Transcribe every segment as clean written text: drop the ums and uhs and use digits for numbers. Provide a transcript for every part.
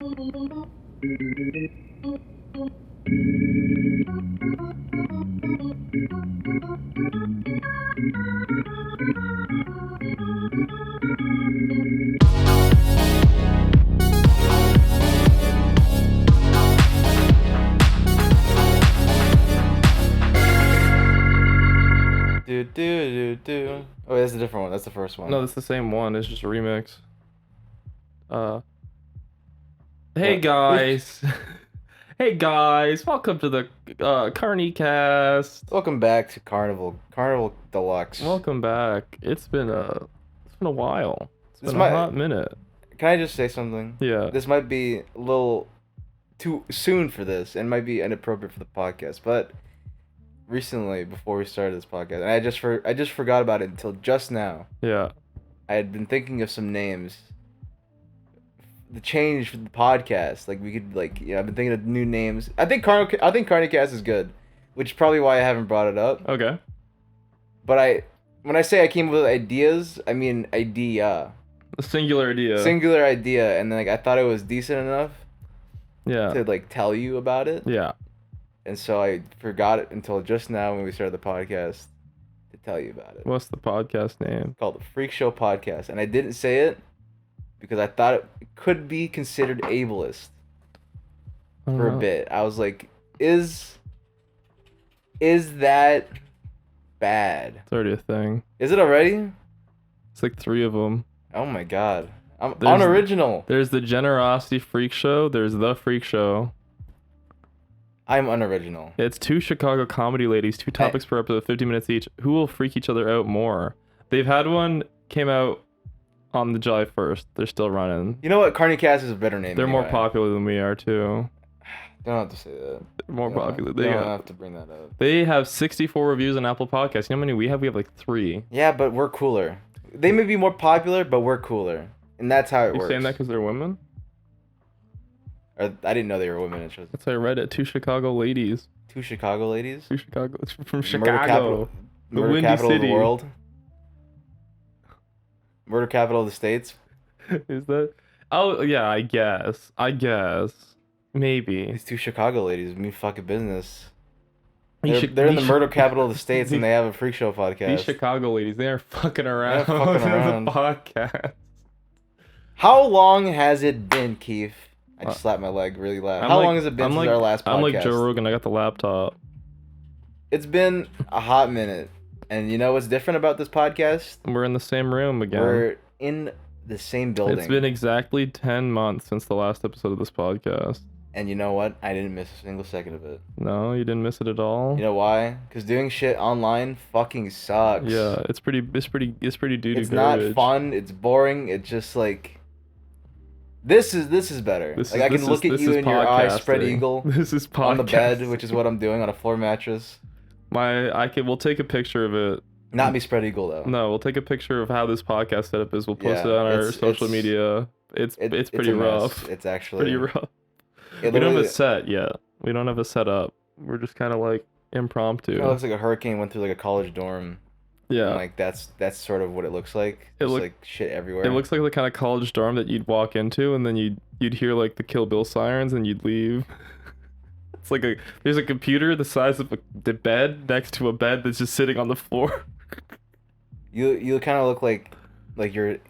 Oh, that's a different one. That's the first one. No, that's the same one. It's just a remix. Hey guys. Hey guys, welcome to the CarnyCast. Welcome back to Carnival Deluxe. Welcome back. It's been a while. It's been a hot minute. Can I just say something? Yeah. This might be a little too soon for this and might be inappropriate for the podcast, but recently, before we started this podcast, and I just forgot about it until just now. Yeah. I had been thinking of some names. The change for the podcast, like we could I've been thinking of new names. I think CarnyCast is good, which is probably why I haven't brought it up. Okay. But when I say I came up with ideas, I mean idea. A singular idea. Singular idea, and then I thought it was decent enough. Yeah. To tell you about it. Yeah. And so I forgot it until just now when we started the podcast to tell you about it. What's the podcast name? It's called the Freak Show Podcast, and I didn't say it because I thought it could be considered ableist for a bit. I was like, is that bad? It's already a thing. Is it already? It's like 3 of them. Oh my god. I'm unoriginal. There's the Generosity Freak Show. There's the Freak Show. I'm unoriginal. It's 2 Chicago comedy ladies, 2 topics per episode, 50 minutes each. Who will freak each other out more? They've had one, came out on the July 1st. They're still running. You know what? CarnyCast is a better name. They're more popular than we are, too. Don't have to say that. They're more popular. You don't have to bring that up. They have 64 reviews on Apple Podcasts. You know how many we have? We have like 3. Yeah, but we're cooler. They may be more popular, but we're cooler. And that's how it works. You're saying that because they're women? Or, I didn't know they were women. That's how I read it. 2 Chicago ladies. 2 Chicago ladies? 2 Chicago. It's from Chicago. Murder capital of the world. Murder capital of the states. Is that? Oh, yeah, I guess. Maybe. These 2 Chicago ladies mean fucking business. They're in the murder capital of the states and they have a freak show podcast. These Chicago ladies, they are fucking around. On the podcast. How long has it been, Keith? I just slapped my leg really loud. How long has it been since our last podcast? I'm like Joe Rogan. I got the laptop. It's been a hot minute. And you know what's different about this podcast? We're in the same room again. We're in the same building. It's been exactly 10 months since the last episode of this podcast. And you know what? I didn't miss a single second of it. No, you didn't miss it at all? You know why? Because doing shit online fucking sucks. Yeah, it's pretty doo-doo garbage. It's not fun. It's boring. It's just like... This is better. I can look at you in your eyes, spread eagle. This is podcasting. On the bed, which is what I'm doing on a floor mattress. We'll take a picture of it. Not me spread eagle though. No, we'll take a picture of how this podcast setup is. We'll post it on our social media. It's pretty rough. It's actually pretty rough. We don't have a set yet. We don't have a setup. We're just kind of like impromptu. It looks like a hurricane went through like a college dorm. Yeah. And that's sort of what it looks like. It's like shit everywhere. It looks like the kind of college dorm that you'd walk into and then you'd hear like the Kill Bill sirens and you'd leave. It's like there's a computer the size of the bed next to a bed that's just sitting on the floor. You kind of look like you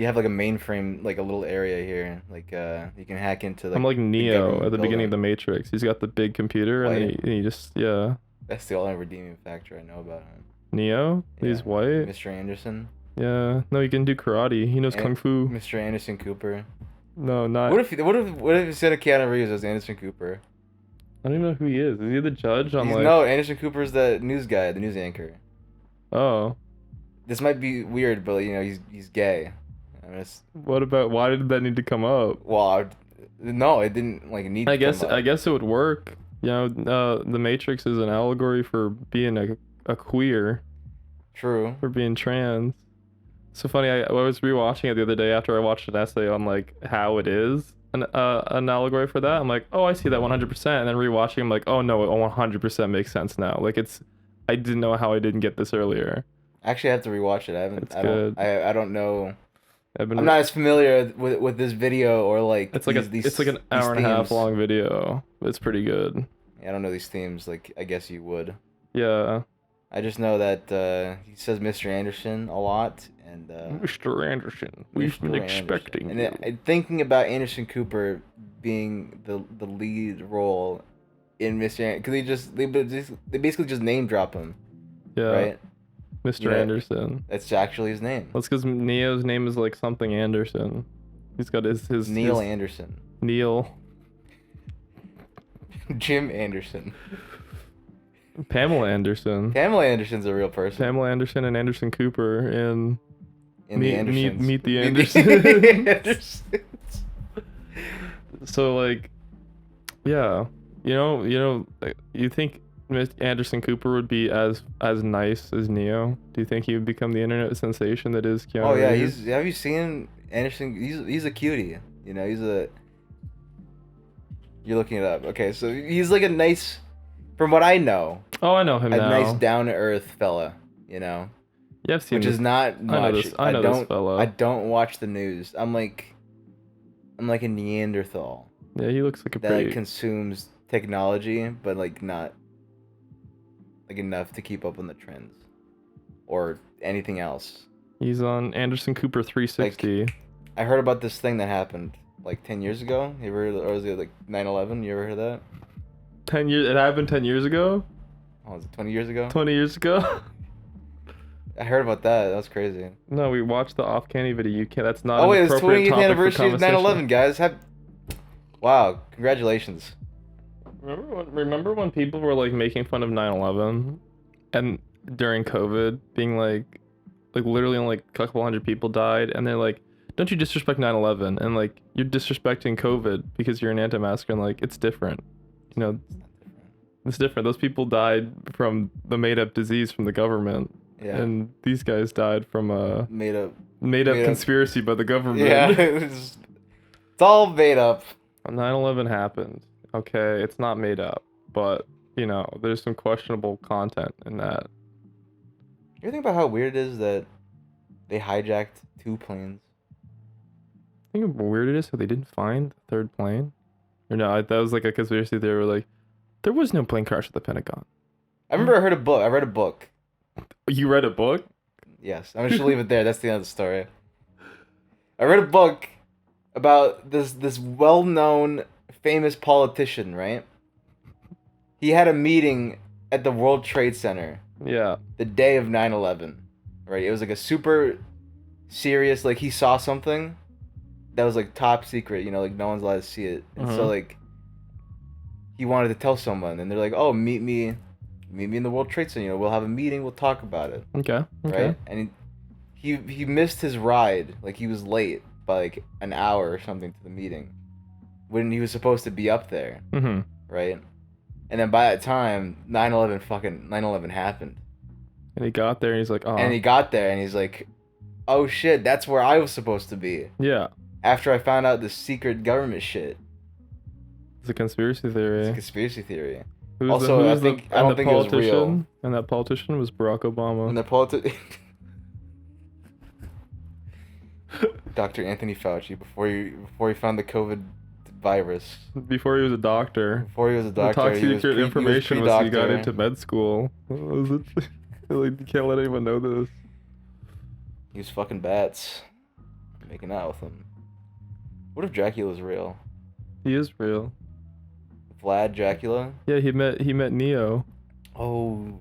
have like a mainframe, like a little area here, like you can hack into. Like, I'm like Neo at the beginning of the Matrix. He's got the big computer and he just That's the only redeeming factor I know about him. Neo? Yeah. He's white? Mr. Anderson? Yeah. No, he can do karate. He knows kung fu. Mr. Anderson Cooper? No, not... What if instead of Keanu Reeves as Anderson Cooper? I don't even know who he is. Is he the judge on No, Anderson Cooper's the news guy, the news anchor. Oh. This might be weird, but he's gay. Why did that need to come up? Well, no, it didn't need to come up. I guess it would work. The Matrix is an allegory for being a queer. True. For being trans. So funny, I was rewatching it the other day after I watched an essay on how it is an allegory for that. I'm like, oh, I see that 100%. And then rewatching, I'm like, oh no, it 100% makes sense now. I didn't know how I didn't get this earlier. Actually, I have to rewatch it. I haven't. It's good. I don't know I'm not as familiar with this video or like it's like it's like an hour and a half long video. It's pretty good. Yeah, I don't know these themes like I guess you would. Yeah. I just know that he says Mr. Anderson a lot, and Mr. Anderson, we've been expecting you. And thinking about Anderson Cooper being the lead role in Mr. Anderson, because they basically just name drop him. Yeah. Right. Mr. Anderson. That's actually his name. That's because Neo's name is like something Anderson. He's got his Neil Anderson. Neil. Jim Anderson. Pamela Anderson. Pamela Anderson's a real person. Pamela Anderson and Anderson Cooper in the Andersons. Meet the Andersons. So like, yeah, you think Anderson Cooper would be as nice as Neo? Do you think he would become the internet sensation that is Keanu? Oh yeah, Reeves? have you seen Anderson? He's a cutie. You're looking it up. Okay, so he's like a nice, from what I know. Oh, I know him now. A nice down to earth fella. Yeah, I've seen. Which is not much. I know this fella. I don't watch the news. I'm like a Neanderthal. Yeah, he looks like a that consumes technology, but like not like enough to keep up on the trends or anything else. He's on Anderson Cooper 360. I heard about this thing that happened like 10 years ago. You ever, or was it like 9/11? You ever heard of that? 10 years. It happened 10 years ago. Oh, was it 20 years ago? 20 years ago. I heard about that. That was crazy. No, we watched the off canny video. You can't. That's not. Oh wait, it's 20th anniversary of 9/11, guys. Wow, congratulations. Remember when people were like making fun of 9/11 and during COVID being like literally only like a couple hundred people died, and they're like, don't you disrespect 9/11, and like you're disrespecting COVID because you're an anti-masker, and like it's different. It's different. Those people died from the made-up disease from the government. Yeah. And these guys died from a made up conspiracy by the government. Yeah, it's all made up. 9/11 happened. Okay, it's not made up, but there's some questionable content in that. You ever think about how weird it is that they hijacked 2 planes? Think how weird it is how they didn't find the 3rd plane? Or no, that was like a conspiracy theory. Like, there was no plane crash at the Pentagon. I remember I read a book. You read a book? Yes. I'm just leave it there. That's the end of the story. I read a book about this well-known, famous politician, right? He had a meeting at the World Trade Center. Yeah. The day of 9/11. Right? It was like a super serious, like he saw something that was like top secret, like no one's allowed to see it. And so like he wanted to tell someone, and they're like, "Oh, meet me in the World Trade Center. We'll have a meeting. We'll talk about it." Okay. Right? And he missed his ride. Like he was late by like an hour or something to the meeting when he was supposed to be up there. Mm-hmm. Right? And then by that time, 9/11 happened. And he got there, and he's like, "Oh." And he got there, and he's like, "Oh shit, that's where I was supposed to be." Yeah. After I found out the secret government shit. It's a conspiracy theory. It's a conspiracy theory. I don't think it was real. And that politician was Barack Obama. And the Dr. Anthony Fauci, before he found the COVID virus. Before he was a doctor. The top secret information was he got into med school. Like, you can't let anyone know this. He was fucking bats. Making out with them. What if Dracula's real? He is real. Vlad Dracula? Yeah, he met Neo. Oh,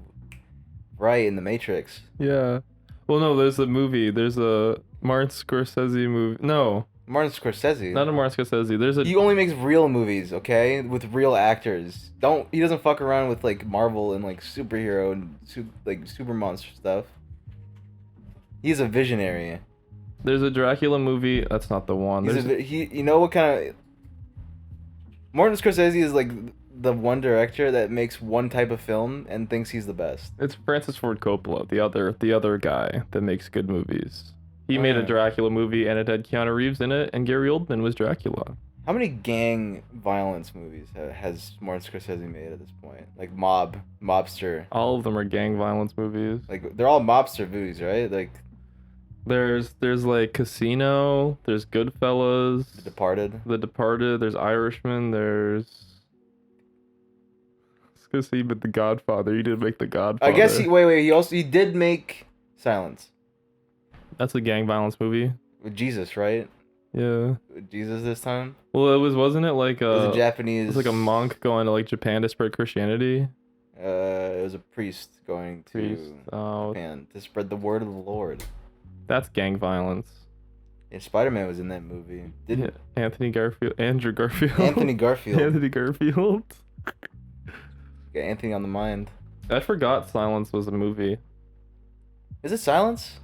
right, in the Matrix. Yeah. Well, no, there's a movie. There's a Martin Scorsese movie. No. Martin Scorsese? Not a Martin Scorsese. He only makes real movies, okay? With real actors. He doesn't fuck around with like Marvel and like superhero and like super monster stuff. He's a visionary. There's a Dracula movie. That's not the one. You know what kind of... Martin Scorsese is like the one director that makes one type of film and thinks he's the best. It's Francis Ford Coppola, the other guy that makes good movies. He made a Dracula movie, and it had Keanu Reeves in it, and Gary Oldman was Dracula. How many gang violence movies has Martin Scorsese made at this point? Like mobster. All of them are gang violence movies. Like they're all mobster movies, right? Like There's like Casino. There's Goodfellas. The Departed. The Departed. There's Irishman. There's. Let's go see, but The Godfather. You did make The Godfather. I guess he did make Silence That's a gang violence movie. with Jesus, right? Yeah. With Jesus this time. Well, wasn't it like It was a Japanese. It was like a monk going to like Japan to spread Christianity. It was a priest going to Japan to spread the word of the Lord. That's gang violence. And Spider-Man was in that movie. Didn't Andrew Garfield. Anthony Garfield. Anthony Garfield. Got Anthony on the mind. I forgot Silence was a movie. Is it Silence?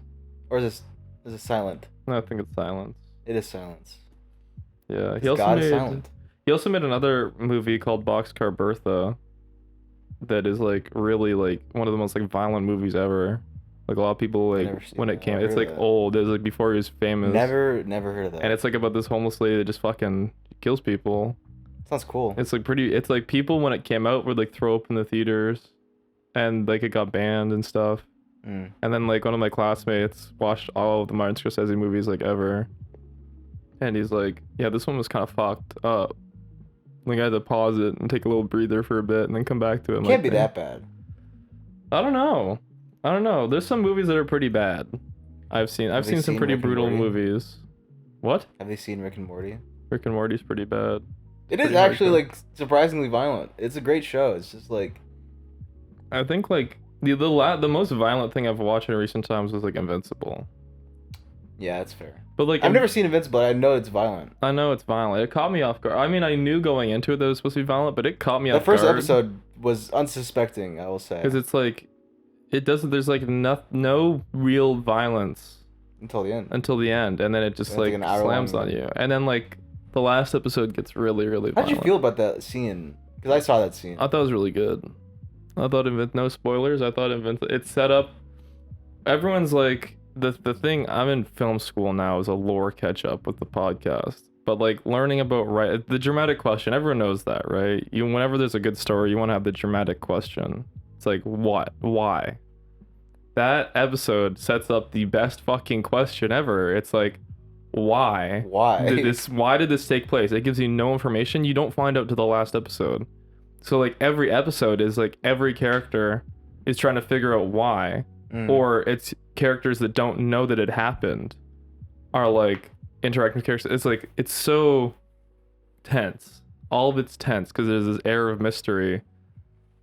Or is it Silent? No, I think it's Silence. It is Silence. Yeah, God is silent. He also made another movie called Boxcar Bertha. That is like really like one of the most like violent movies ever. Like a lot of people like when it came, it's like old. It was like before he was famous. Never heard of that. And it's like about this homeless lady that just fucking kills people. Sounds cool. It's like it's like people when it came out would like throw up in the theaters, and like it got banned and stuff. And then like one of my classmates watched all of the Martin Scorsese movies like ever, and he's like, yeah, this one was kind of fucked up. Like I had to pause it and take a little breather for a bit and then come back to it. Can't be that bad. I don't know. There's some movies that are pretty bad. I've seen some pretty brutal movies. What? Have they seen Rick and Morty? Rick and Morty's pretty bad. It is actually like surprisingly violent. It's a great show. It's just like I think like the most violent thing I've watched in recent times was like Invincible. Yeah, that's fair. But like I've never seen Invincible. I know it's violent. I know it's violent. It caught me off guard. I mean, I knew going into it that it was supposed to be violent, but it caught me off guard. The first episode was unsuspecting, I will say. Because it's like it doesn't. There's like no real violence until the end, and then it just like slams on you, and then like the last episode gets really violent. How'd you feel about that scene? Because I saw that scene. I thought it was really good. I thought no spoilers. I thought it's set up. Everyone's like the thing. I'm in film school now is a lore catch up with the podcast, but like learning about the dramatic question. Everyone knows that, right? Whenever there's a good story, you want to have the dramatic question. It's like, what? Why? That episode sets up the best fucking question ever. It's like, why? Why did this take place? It gives you no information. You don't find out to the last episode. So like every episode is like every character is trying to figure out why. Or it's characters that don't know that it happened are like interacting with characters. It's like it's so tense. All of it's tense because there's this air of mystery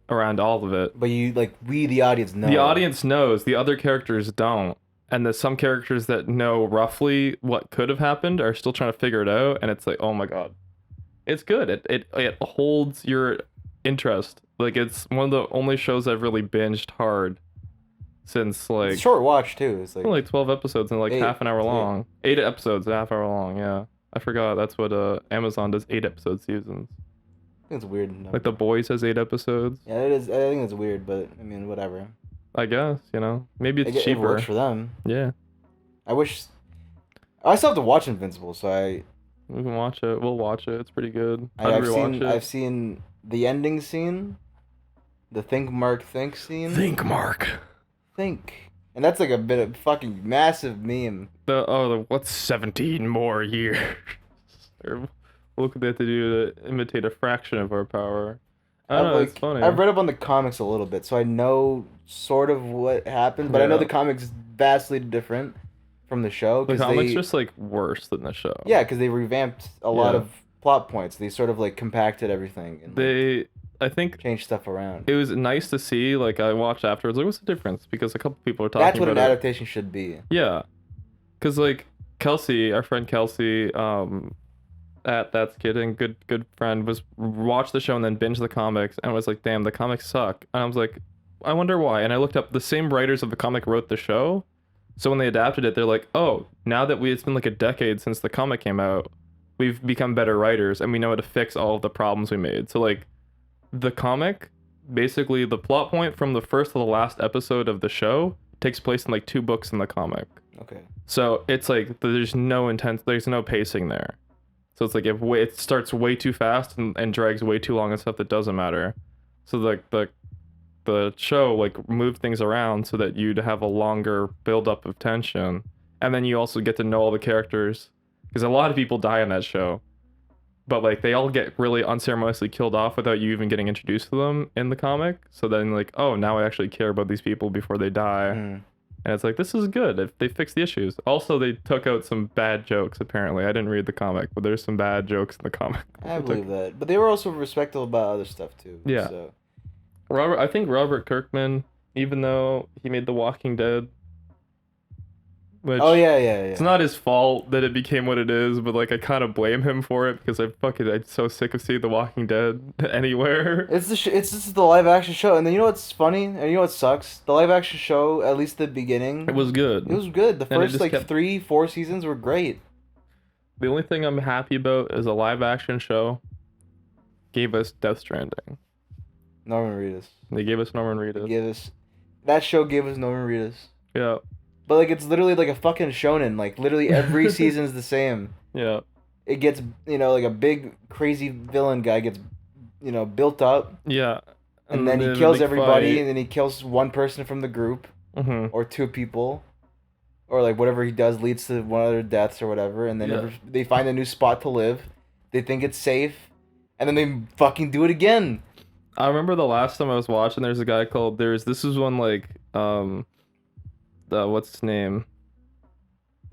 around all of it. But we the audience know. The audience knows, the other characters don't. And there's some characters that know roughly what could have happened are still trying to figure it out, and it's like, oh my god. It's good. It holds your interest. Like it's one of the only shows I've really binged hard since like it's a short watch too. It's like 12 episodes and like half an hour long. 8 episodes, a half hour long, yeah. I forgot that's what Amazon does, 8 episode seasons. I think it's weird. No. Like The Boys has 8 episodes. Yeah, it is. I think it's weird, but I mean, whatever. I guess, maybe it's cheaper. It works for them. Yeah. I still have to watch Invincible, so we can watch it. We'll watch it. It's pretty good. I've seen the ending scene, the Think scene. Think Mark. Think. And that's like a bit of fucking massive meme. The what's 17 more years? Or what could they have to do to imitate a fraction of our power? I don't know, it's funny. I've read up on the comics a little bit, so I know sort of what happened, but I know the comics is vastly different from the show. The comics just like worse than the show. Yeah, because they revamped a lot of plot points. They sort of like compacted everything. And, I think changed stuff around. It was nice to see. Like I watched afterwards. Like, what's the difference? Because a couple people were talking. That's what about an adaptation should be. Yeah, because like Kelsey, our friend Kelsey, at That's Kidding, good friend, watched the show and then binged the comics and was like, damn, the comics suck. And I was like, I wonder why. And I looked up, the same writers of the comic wrote the show. So when they adapted it, they're like, oh, now that it's been like a decade since the comic came out, we've become better writers and we know how to fix all of the problems we made. So like the comic, basically the plot point from the first to the last episode of the show takes place in like 2 books in the comic. Okay. So it's like there's no pacing there. So it's like it starts way too fast and drags way too long and stuff that doesn't matter. So like the show like moved things around so that you'd have a longer build up of tension, and then you also get to know all the characters, because a lot of people die in that show, but like they all get really unceremoniously killed off without you even getting introduced to them in the comic. So then like, oh, now I actually care about these people before they die. And it's like, this is good if they fix the issues. Also, they took out some bad jokes, apparently. I didn't read the comic, but there's some bad jokes in the comic. I believe that. But they were also respectful about other stuff, too. Yeah. So. I think Robert Kirkman, even though he made The Walking Dead, which yeah. It's not his fault that it became what it is, but like I kind of blame him for it because I'm so sick of seeing The Walking Dead anywhere. It's just the live action show, and then you know what's funny, and you know what sucks? The live action show, at least the beginning, It was good. It was good. The first like kept... 3-4 seasons were great. The only thing I'm happy about is a live action show gave us Death Stranding. Norman Reedus. They gave us Norman Reedus. That show gave us Norman Reedus. Yeah. But like it's literally like a fucking shonen. Like literally every season's the same. Yeah. It gets like a big crazy villain guy gets built up. Yeah. And then he kills everybody, and then he kills one person from the group, or 2 people, or like whatever he does leads to one of their deaths or whatever. And then they find a new spot to live. They think it's safe, and then they fucking do it again. I remember the last time I was watching, there's a guy called this is one like what's his name?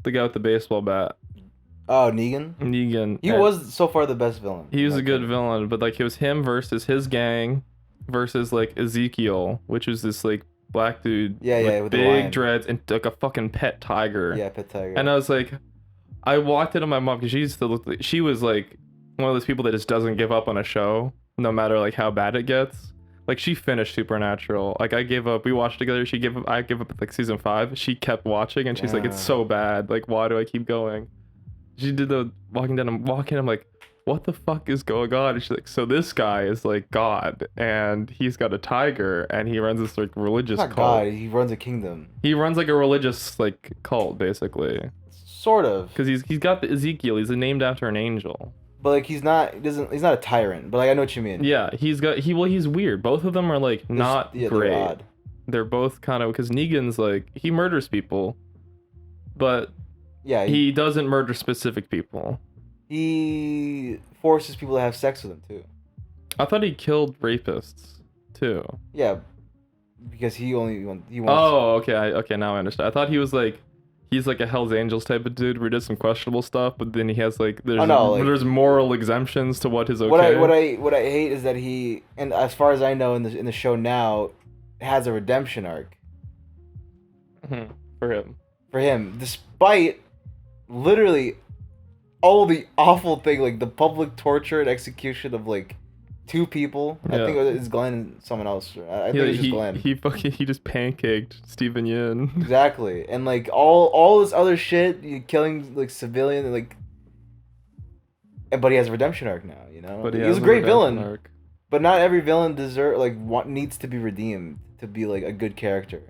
The guy with the baseball bat. Oh, Negan. He was so far the best villain. He was a good villain, but like it was him versus his gang versus like Ezekiel, which was this like black dude with big dreads and like a fucking pet tiger. Yeah, pet tiger. And I was like, I walked into my mom because she was like one of those people that just doesn't give up on a show no matter like how bad it gets. Like she finished Supernatural. Like I gave up. We watched together. I gave up at like season 5. She kept watching and she's like, it's so bad. Like why do I keep going? She did the Walking Dead. I'm walking. I'm like, what the fuck is going on? And she's like, so this guy is like God, and he's got a tiger, and he runs this like religious cult. God, he runs a kingdom. He runs like a religious like cult, basically. Sort of. Because he's got the Ezekiel. He's named after an angel. But like he's not a tyrant. But like I know what you mean. Yeah, he's weird. Both of them are like not great. They're odd. They're both kind of, because Negan's like he murders people, but he doesn't murder specific people. He forces people to have sex with him too. I thought he killed rapists too. Yeah, because he wants. Oh, okay, now I understand. I thought he's like a Hell's Angels type of dude where he does some questionable stuff, but then he has like there's moral exemptions to what is okay. What I hate is that he, and as far as I know in the show now, has a redemption arc. For him, despite literally all the awful thing, like the public torture and execution of like 2 people. I think it's Glenn and someone else. I think it's just Glenn. He just pancaked Stephen Yin. Exactly, and like all this other shit, killing like civilian, like. But he has a redemption arc now, you know. But he's a great villain. But not every villain needs to be redeemed to be like a good character.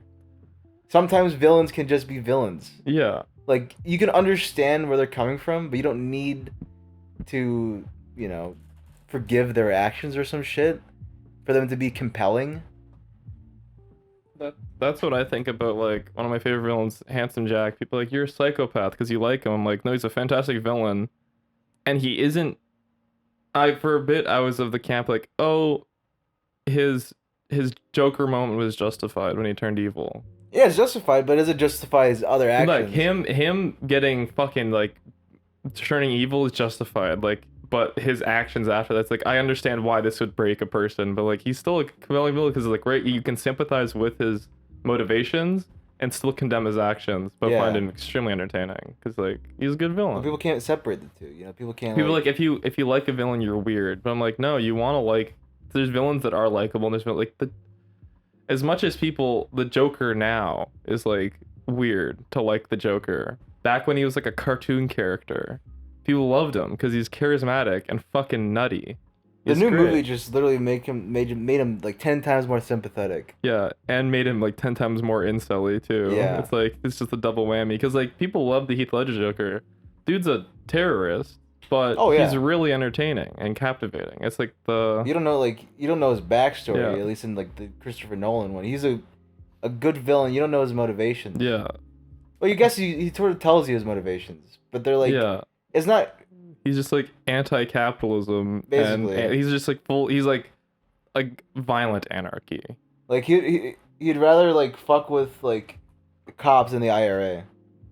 Sometimes villains can just be villains. Yeah. Like, you can understand where they're coming from, but you don't need to, forgive their actions or some shit for them to be compelling. That's what I think about, like, one of my favorite villains, Handsome Jack. People are like, you're a psychopath because you like him. I'm like, no, he's a fantastic villain. And he isn't... For a bit, I was of the camp, like, oh, his Joker moment was justified when he turned evil. Yeah, it's justified, but does it justify his other actions? Like, him getting fucking, like, turning evil is justified, like, but his actions after that's, like, I understand why this would break a person, but, like, he's still a compelling villain because, like, right, you can sympathize with his motivations and still condemn his actions, but find him extremely entertaining, because, like, he's a good villain. Well, people can't separate the two, People can't, like, if you like a villain, you're weird, but I'm like, no, you want to, like, there's villains that are likable, and there's, like, as much as the Joker now is, like, weird to like the Joker. Back when he was, like, a cartoon character, people loved him because he's charismatic and fucking nutty. The new movie just literally made him, like, 10 times more sympathetic. Yeah, and made him, like, 10 times more incel-y, too. Yeah. It's, like, it's just a double whammy. Because, like, people love the Heath Ledger Joker. Dude's a terrorist. But he's really entertaining and captivating. It's like you don't know his backstory, at least in like the Christopher Nolan one. He's a good villain. You don't know his motivations. Yeah. Well, you guess he sort of tells you his motivations, but they're like, Yeah, it's not he's just like anti-capitalism, basically and he's just like he's like violent anarchy. like he'd rather like fuck with like the cops and the IRA.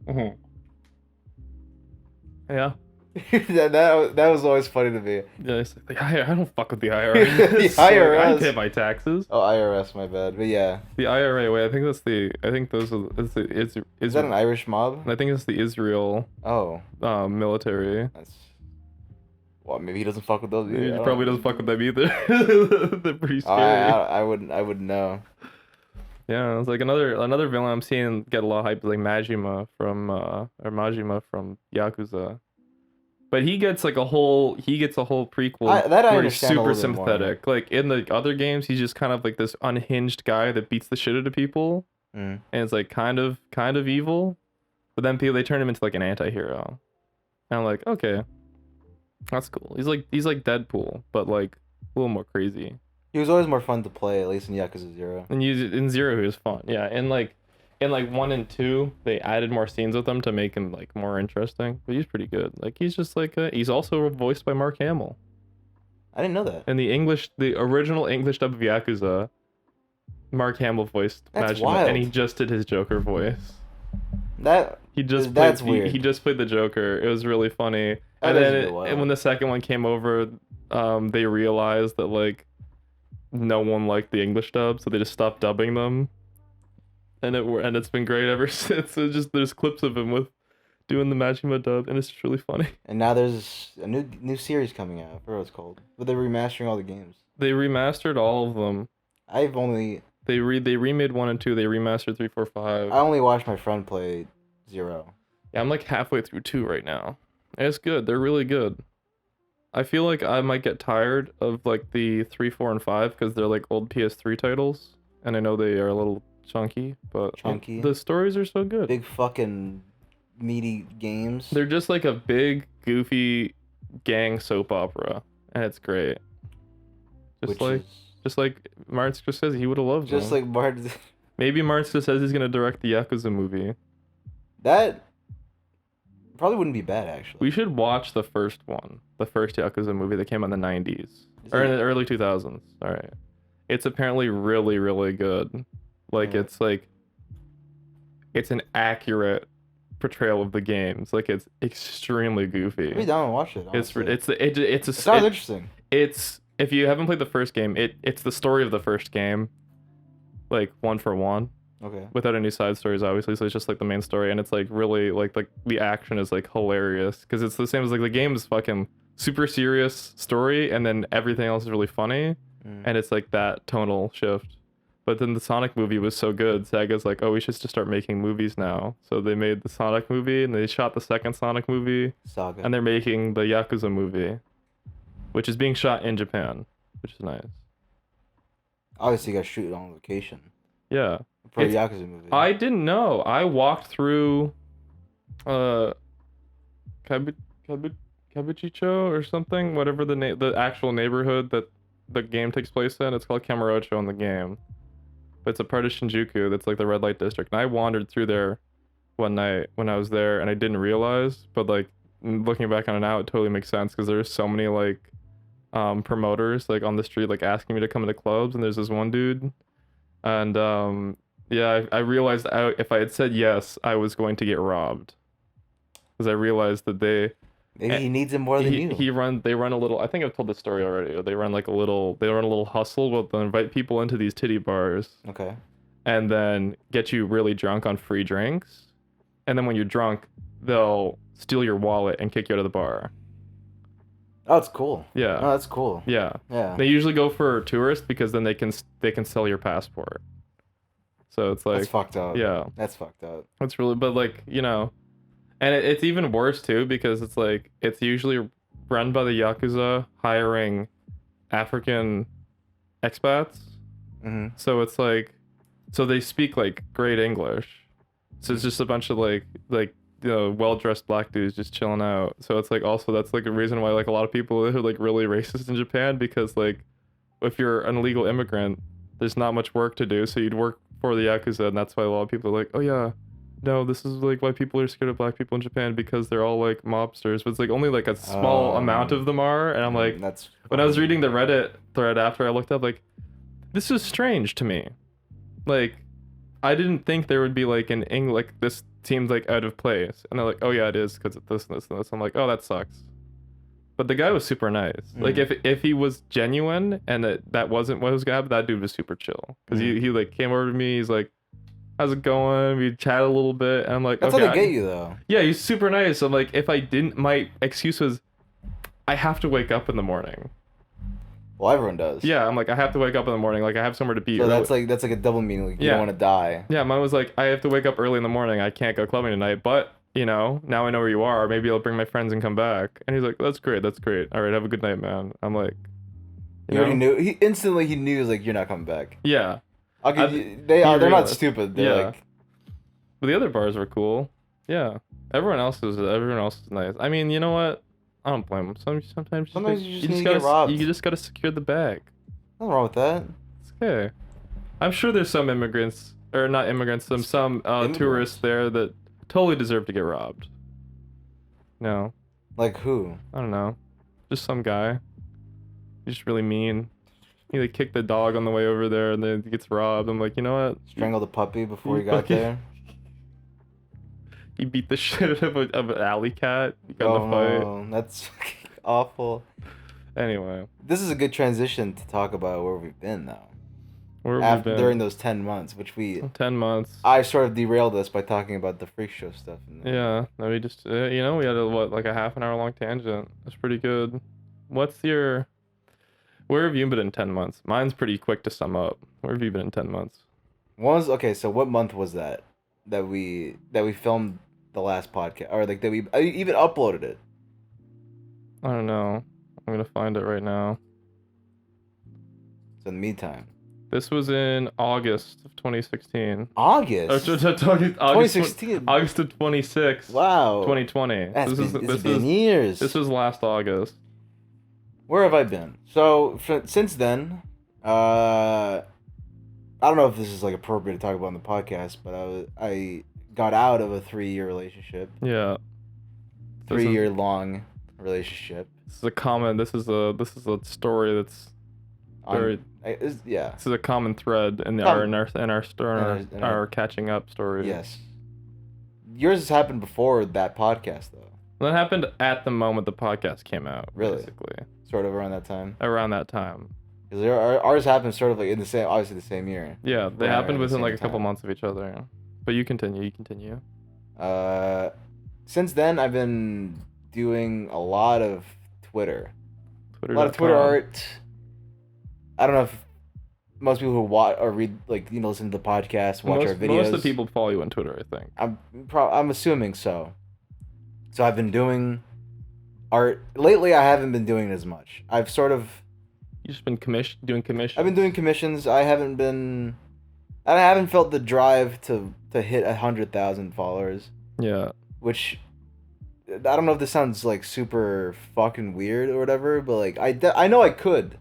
Mm-hmm. Yeah. that was always funny to me. Yeah, it's like, I don't fuck with the IRS. The Like, I IRS. pay my taxes. Oh, IRS, my bad. But yeah, The IRA, wait, I think those are, is that an Irish mob? I think it's the Israel Oh, military. that's well, maybe he doesn't fuck with those. He Either. probably doesn't fuck with them either. They're pretty Oh, scary. I wouldn't know. Yeah, it's like another villain I'm seeing get a lot of hype is like Majima from Yakuza. But he gets a whole prequel I where he's understand a super little bit more. sympathetic. Like in the other games, he's just kind of like this unhinged guy that beats the shit out of people, Mm. and it's like kind of evil. But then they turn him into like an anti-hero, and I'm like, okay, that's cool. He's like Deadpool, but like a little more crazy. He was always more fun to play, at least in Yakuza 0. And in Zero, he was fun. Yeah, and like in like 1 and 2, they added more scenes with him to make him like more interesting. But he's pretty good. Like he's just like he's also voiced by Mark Hamill. I didn't know that. In the original English dub of Yakuza, Mark Hamill voiced That's Majima, wild. and he just did his Joker voice. That's weird. He just played the Joker. It was really funny. That And is then a bit wild. and when the second one came over, they realized that like no one liked the English dub, so they just stopped dubbing them. And it's been great ever since. So just there's clips of him with doing the Majima dub, and it's just really funny. And now there's a new series coming out. I forgot what it's called. But they're remastering all the games. They remastered all of them. I've only They remade 1 and 2. They remastered 3, 4, 5. I only watched my friend play 0. Yeah, I'm like halfway through 2 right now. And it's good. They're really good. I feel like I might get tired of like the 3, 4, and 5 because they're like old PS3 titles, and I know they are a little chunky, but Chunky. the stories are so good. Big fucking meaty games. They're just like a big goofy gang soap opera, and it's great. Which is Just like Martin Scorsese, he would have loved just them. like Martin. Maybe Martin Scorsese is gonna direct the Yakuza movie. That probably wouldn't be bad actually. We should watch the first one, the first Yakuza movie that came out in the 90s Is or in it- the early 2000s. All right, it's apparently really, really good. Like Yeah. it's an accurate portrayal of the games. Like it's extremely goofy. I'd be down and watch it. Honestly. It sounds interesting. It's if you haven't played the first game, it's the story of the first game, like 1 for 1, Okay. without any side stories, obviously. So it's just like the main story, and it's like really like the action is like hilarious because it's the same as like the game is fucking super serious story, and then everything else is really funny, and it's like that tonal shift. But then the Sonic movie was so good, Sega's like, oh, we should just start making movies now. So they made the Sonic movie, and they shot the second Sonic movie, Saga. and they're making the Yakuza movie, which is being shot in Japan, which is nice. Obviously, you got to shoot it on location Yeah. for a It's- Yakuza movie. I didn't know. I walked through Kabukicho or something, whatever the actual neighborhood that the game takes place in. It's called Kamurocho in the game. But it's a part of Shinjuku that's like the red light district. And I wandered through there one night when I was there, and I didn't realize, but like looking back on it now, it totally makes sense because there's so many like promoters like on the street like asking me to come into clubs, and there's this one dude, and yeah, I realized if I had said yes, I was going to get robbed, because I realized that Maybe he needs it more than you. they run a little, I think I've told this story already, but they run a little hustle where they'll invite people into these titty bars Okay. and then get you really drunk on free drinks, and then when you're drunk they'll steal your wallet and kick you out of the bar. Oh, it's cool. Yeah. Oh, that's cool. Yeah. Yeah. They usually go for tourists because then they can sell your passport. So it's like, That's fucked up. yeah, That's fucked up. it's really, but like, you know, and it's even worse too because it's like it's usually run by the Yakuza hiring African expats. Mm-hmm. So it's like, so they speak like great English. So it's just a bunch of like you know, well-dressed black dudes just chilling out. So it's like also that's like a reason why like a lot of people are like really racist in Japan, because like if you're an illegal immigrant, there's not much work to do, so you'd work for the Yakuza, and that's why a lot of people are like, oh yeah, no, this is like why people are scared of black people in Japan because they're all like mobsters. But it's like only like a small amount of them are. And I'm like, that's when I was reading the Reddit thread after I looked up, like, this is strange to me. Like, I didn't think there would be like an like this seems like out of place. And they're like, oh yeah, it is because it's this and this and this. I'm like, oh, that sucks. But the guy was super nice. Like if he was genuine and that wasn't what was gonna happen, that dude was super chill. Because he like came over to me. He's like, how's it going? We chatted a little bit. And I'm like, that's okay, how they get you though. Yeah, he's super nice. I'm like, if I didn't, my excuse was, I have to wake up in the morning. Well, everyone does. Yeah, I'm like, I have to wake up in the morning. Like I have somewhere to be. So that's like a double meaning. Like you don't want to die. Yeah, mine was like, I have to wake up early in the morning. I can't go clubbing tonight, but. You know, now I know where you are. Maybe I'll bring my friends and come back. And he's like, that's great. That's great. All right, have a good night, man. I'm like, you already knew. He instantly knew like you're not coming back. Yeah. I'll give you, they're not stupid. They're like. But the other bars were cool. Yeah. Everyone else is nice. I mean, you know what? I don't blame them. Sometimes you just gotta get robbed. You just gotta secure the bag. Nothing wrong with that. It's okay. I'm sure there's some immigrants, or not immigrants, some tourists there that totally deserve to get robbed. No. Like who? I don't know. Just some guy. He's just really mean. He like kicked the dog on the way over there and then he gets robbed. I'm like, you know what? Strangled the puppy before he got there. He beat the shit of an alley cat. He got in a fight. Oh, that's awful. Anyway. This is a good transition to talk about where we've been though. During those 10 months, which 10 months. I sort of derailed us by talking about the freak show stuff. Yeah, no, we just, we had like a half an hour long tangent. That's pretty good. Where have you been in 10 months? Mine's pretty quick to sum up. Where have you been in 10 months? Okay, so what month was that we filmed the last podcast, or like that we even uploaded it? I don't know. I'm gonna find it right now. So in the meantime. This was in August of 2016. August? 2016? August of 26. Wow. 2020. This has been years. This was last August. Where have I been? So, since then, I don't know if this is like appropriate to talk about on the podcast, but I got out of a 3-year relationship. Yeah. 3-year long relationship. This is a story that's very... This is a common thread in our catching up story. Yes. Yours has happened before that podcast, though. That happened at the moment the podcast came out. Really? Basically. Sort of around that time. Around that time. Because ours happened sort of like in the same, obviously the same year. Yeah, they happened within like a couple months of each other. But you continue. Since then, I've been doing a lot of Twitter. A lot of Twitter art. I don't know if most people who watch or read, like, listen to the podcast, watch our videos. Most of the people follow you on Twitter, I think. I'm assuming so. So I've been doing art. Lately, I haven't been doing it as much. I've sort of... You've just been doing commissions? I've been doing commissions. I haven't felt the drive to hit 100,000 followers. Yeah. Which... I don't know if this sounds, like, super fucking weird or whatever, but, like, I know I could.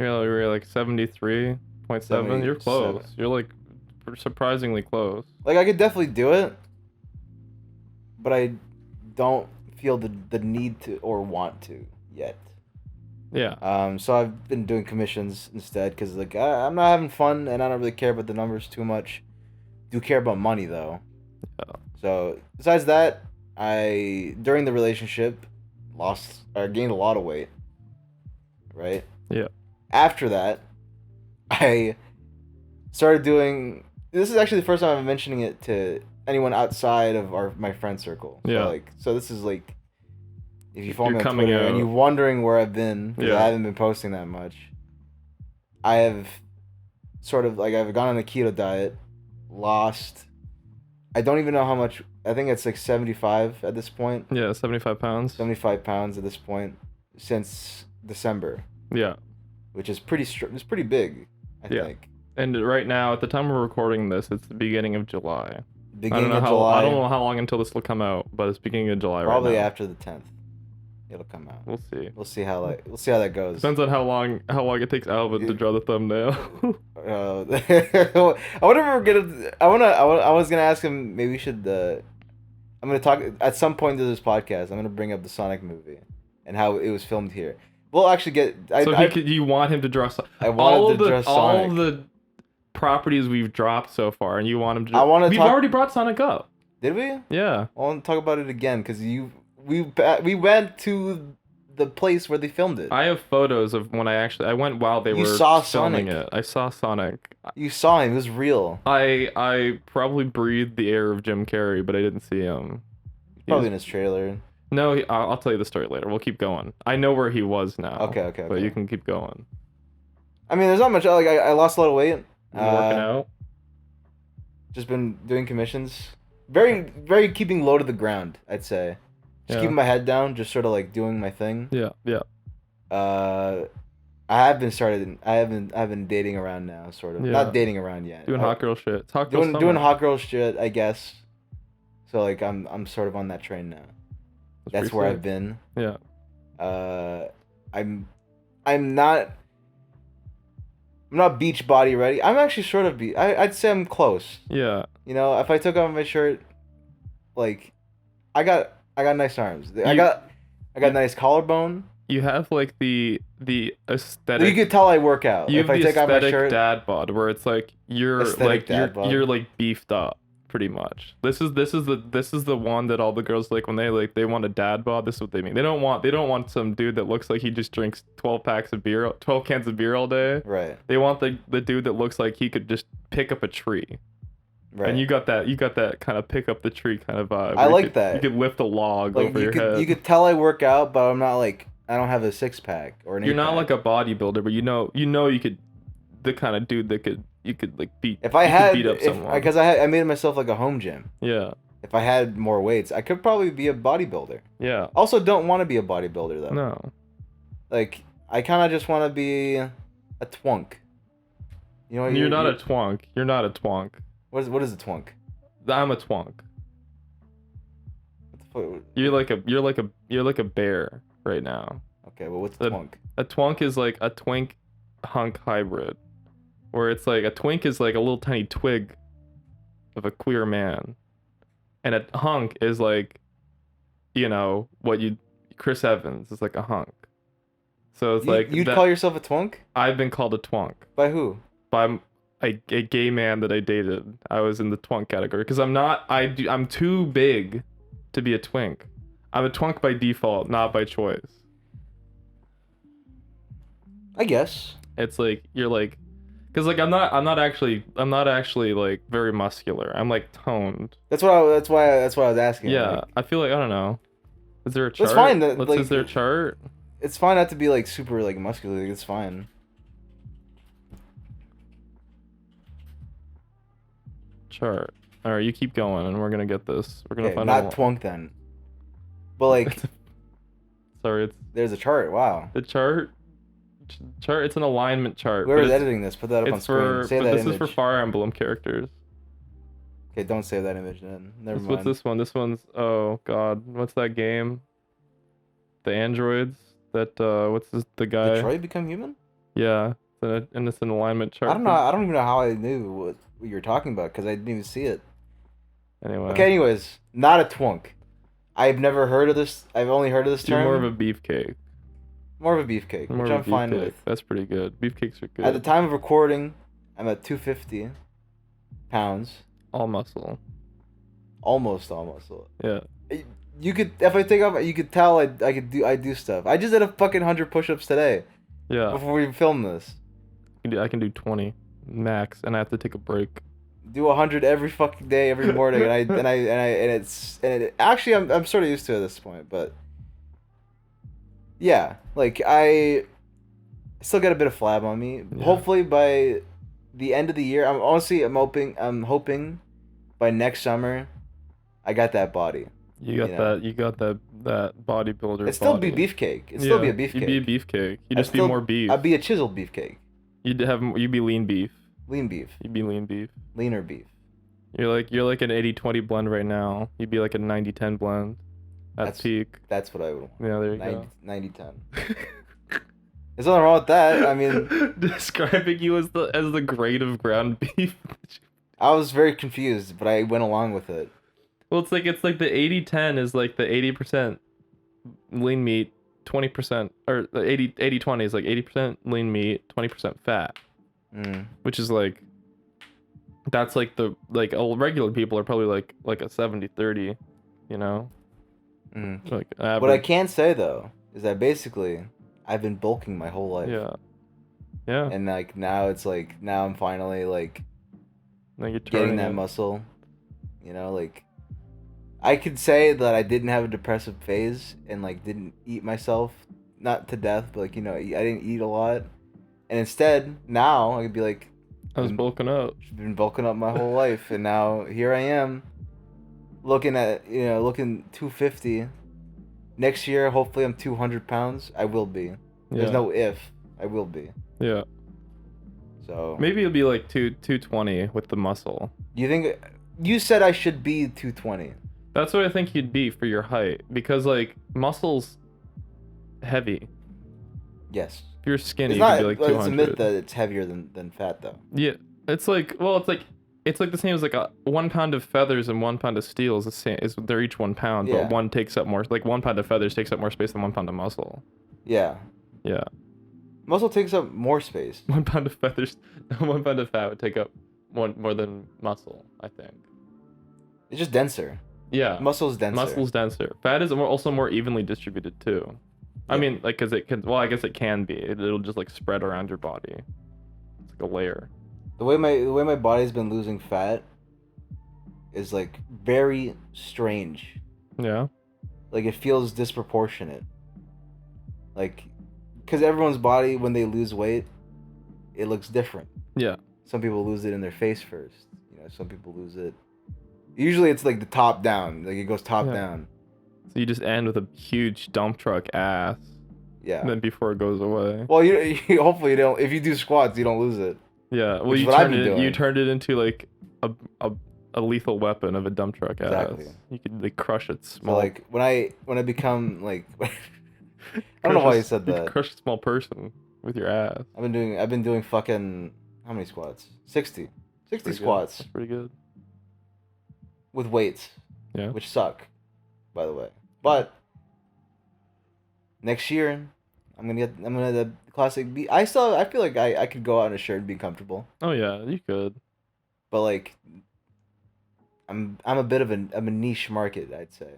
You're like 73.7. You're close. You're like surprisingly close. Like I could definitely do it, but I don't feel the need to or want to yet. Yeah. So I've been doing commissions instead because like I'm not having fun and I don't really care about the numbers too much. Do care about money though. Yeah. So besides that, during the relationship gained a lot of weight. Right. Yeah. After that, I started doing... This is actually the first time I'm mentioning it to anyone outside of my friend circle. Yeah. So this is like... If you follow me on coming Twitter out. and you're wondering where I've been, because I haven't been posting that much, I have sort of... Like, I've gone on a keto diet, lost... I don't even know how much... I think it's like 75 at this point. Yeah, 75 pounds. 75 pounds at this point since December. Yeah. Which is it's pretty big, I think. And right now, at the time we're recording this, it's the beginning of July. I don't know how long until this will come out, but it's beginning of July. Probably right now. after the 10th, it'll come out. We'll see. We'll see how that goes. Depends on how long it takes Alvin to draw the thumbnail. I wonder if we're gonna. I was gonna ask him. Maybe we should. I'm gonna talk at some point to this podcast. I'm gonna bring up the Sonic movie and how it was filmed here. We'll actually get. You want him to draw? I wanted to draw Sonic. All of the properties we've dropped so far, and you want him to. We've already brought Sonic up. Did we? Yeah. I want to talk about it again because we went to the place where they filmed it. I have photos of when I went while they were filming it. I saw Sonic. You saw him. It was real. I probably breathed the air of Jim Carrey, but I didn't see him. Probably in his trailer. No, I'll tell you the story later. We'll keep going. I know where he was now. Okay. But you can keep going. I mean, there's not much. Like I lost a lot of weight. Working out. Just been doing commissions. Very, very keeping low to the ground, I'd say. Just keeping my head down, just sort of like doing my thing. Yeah. I have been dating around now, sort of. Yeah. Not dating around yet. Doing hot girl shit. Doing hot girl shit, I guess. So like I'm sort of on that train now. That's where I've been. Yeah. I'm not beach body ready. I'm actually sort of I'd say I'm close. Yeah. You know, if I took off my shirt, like, I got nice arms. I got nice collarbone. You have like the aesthetic. You could tell I work out. You if have I the take off my aesthetic shirt, dad bod, where it's like you're like beefed up, pretty much. This is the one that all the girls like when they want a dad bod. This is what they mean. They don't want some dude that looks like he just drinks 12 cans of beer all day. Right. They want the dude that looks like he could just pick up a tree. Right. And you got that kind of pick up the tree kind of vibe. I like that. You could lift a log over your head. You could tell I work out, but I'm not like I don't have a six pack or an. You're not like a bodybuilder, but you know you could, the kind of dude that you could like beat. If I had, beat up someone. Because I made myself like a home gym. Yeah. If I had more weights, I could probably be a bodybuilder. Yeah. Also, don't want to be a bodybuilder though. No. Like I kind of just want to be a TWUNK. You know. You're not a TWUNK. You're not a TWUNK. What is a TWUNK? I'm a TWUNK. You're like a bear right now. Okay, well, what's a TWUNK? A TWUNK is like a twink hunk hybrid, where it's like a twink is like a little tiny twig of a queer man, and a hunk is like, you know, Chris Evans is like a hunk. So it's like you'd call yourself a TWUNK? I've been called a TWUNK. By who? By a gay man that I dated. I was in the TWUNK category because I'm too big to be a twink. I'm a TWUNK by default, not by choice. I guess. It's like you're like, because like I'm not actually like very muscular. I'm like toned. That's why I was asking. Yeah, like, I feel like I don't know. Is there a chart? That's fine. Is there a chart? It's fine not to be like super like muscular. Like, it's fine. Chart. All right, you keep going, and we're gonna get this. We're gonna find not TWUNK then. But like, sorry, there's a chart. Wow. The chart. It's an alignment chart. Whoever's editing this, put that up on screen. Save that this image. is for Fire Emblem characters. Okay, don't save that image then. Never mind. What's this one? This one's, oh god, what's that game? The androids. That what's this? The guy. Detroit Become Human? Yeah, and it's an alignment chart. I don't know. I don't even know how I knew what you were talking about because I didn't even see it. Anyway. Okay. Anyways, not a TWUNK. I've never heard of this. I've only heard of this term. More of a beefcake. More of a beefcake, which I'm fine with. That's pretty good. Beefcakes are good. At the time of recording, I'm at 250 pounds. All muscle. Almost all muscle. Yeah. You could, if I take off, you could tell I do stuff. I just did a fucking 100 push-ups today. Yeah. Before we filmed this. I can do 20 max, and I have to take a break. Do 100 every fucking day, every morning, and actually I'm sort of used to it at this point, but yeah, like I still got a bit of flab on me. Yeah. Hopefully by the end of the year, I'm hoping by next summer, I got that body. You got that bodybuilder. It'd still be beefcake. It'd still be a beefcake. You'd be a beefcake. You'd just be more beef. I'd be a chiseled beefcake. You'd be lean beef. Lean beef. You'd be lean beef. Leaner beef. You're like an 80-20 blend right now. You'd be like a 90-10 blend at peak. That's what I would want. Yeah, there you go. 90-10. There's nothing wrong with that. I mean, describing you as the grade of ground beef. I was very confused, but I went along with it. Well, it's like the 80-10 is like the 80% lean meat, 20%, or the 80-20 is like 80% lean meat, 20% fat. Which is like, that's like the, like, regular people are probably like a 70-30, you know? Like average. What I can say though is that basically I've been bulking my whole life. Yeah. And like now it's like now I'm finally like getting that muscle. You know, like I could say that I didn't have a depressive phase and like didn't eat myself, not to death, but like, you know, I didn't eat a lot. And instead, now I could be like, I was bulking up. Been bulking up my whole life, and now here I am, looking 250. Next year, hopefully, I'm 200 pounds. I will be. There's no if. I will be. Yeah. So maybe it'll be like 220 with the muscle. You think? You said I should be 220. That's what I think you'd be for your height, because like muscle's heavy. Yes. If you're skinny, you could be like 200. It's a myth that it's heavier than fat, though. Yeah, it's like the same as like a 1 pound of feathers and 1 pound of steel is the same. They're each 1 pound, but one takes up more. Like 1 pound of feathers takes up more space than 1 pound of muscle. Yeah. Yeah. Muscle takes up more space. 1 pound of feathers, 1 pound of fat would take up more than muscle, I think. It's just denser. Yeah. Muscle's denser. Muscle's denser. Fat is also more evenly distributed too. Yeah. I mean, like, cause it can. Well, I guess it can be. It'll just like spread around your body. It's like a layer. The way my body's been losing fat is like very strange. Yeah. Like it feels disproportionate. Like, cause everyone's body when they lose weight, it looks different. Yeah. Some people lose it in their face first. You know, some people lose it. Usually it's like the top down. Like it goes top down. So you just end with a huge dump truck ass. Yeah. And then before it goes away. Well, you hopefully you don't. If you do squats, you don't lose it. Yeah. Well, you turned it into like a lethal weapon of a dump truck ass. Exactly. You could like crush it small. So like when I become like, I don't know why you said that. You crush a small person with your ass. I've been doing fucking how many squats? 60 squats. That's pretty good. With weights. Yeah. Which suck, by the way. But next year, I'm gonna the classic B. I feel like I could go out in a shirt and be comfortable. Oh yeah, you could. But like, I'm a bit of a niche market, I'd say.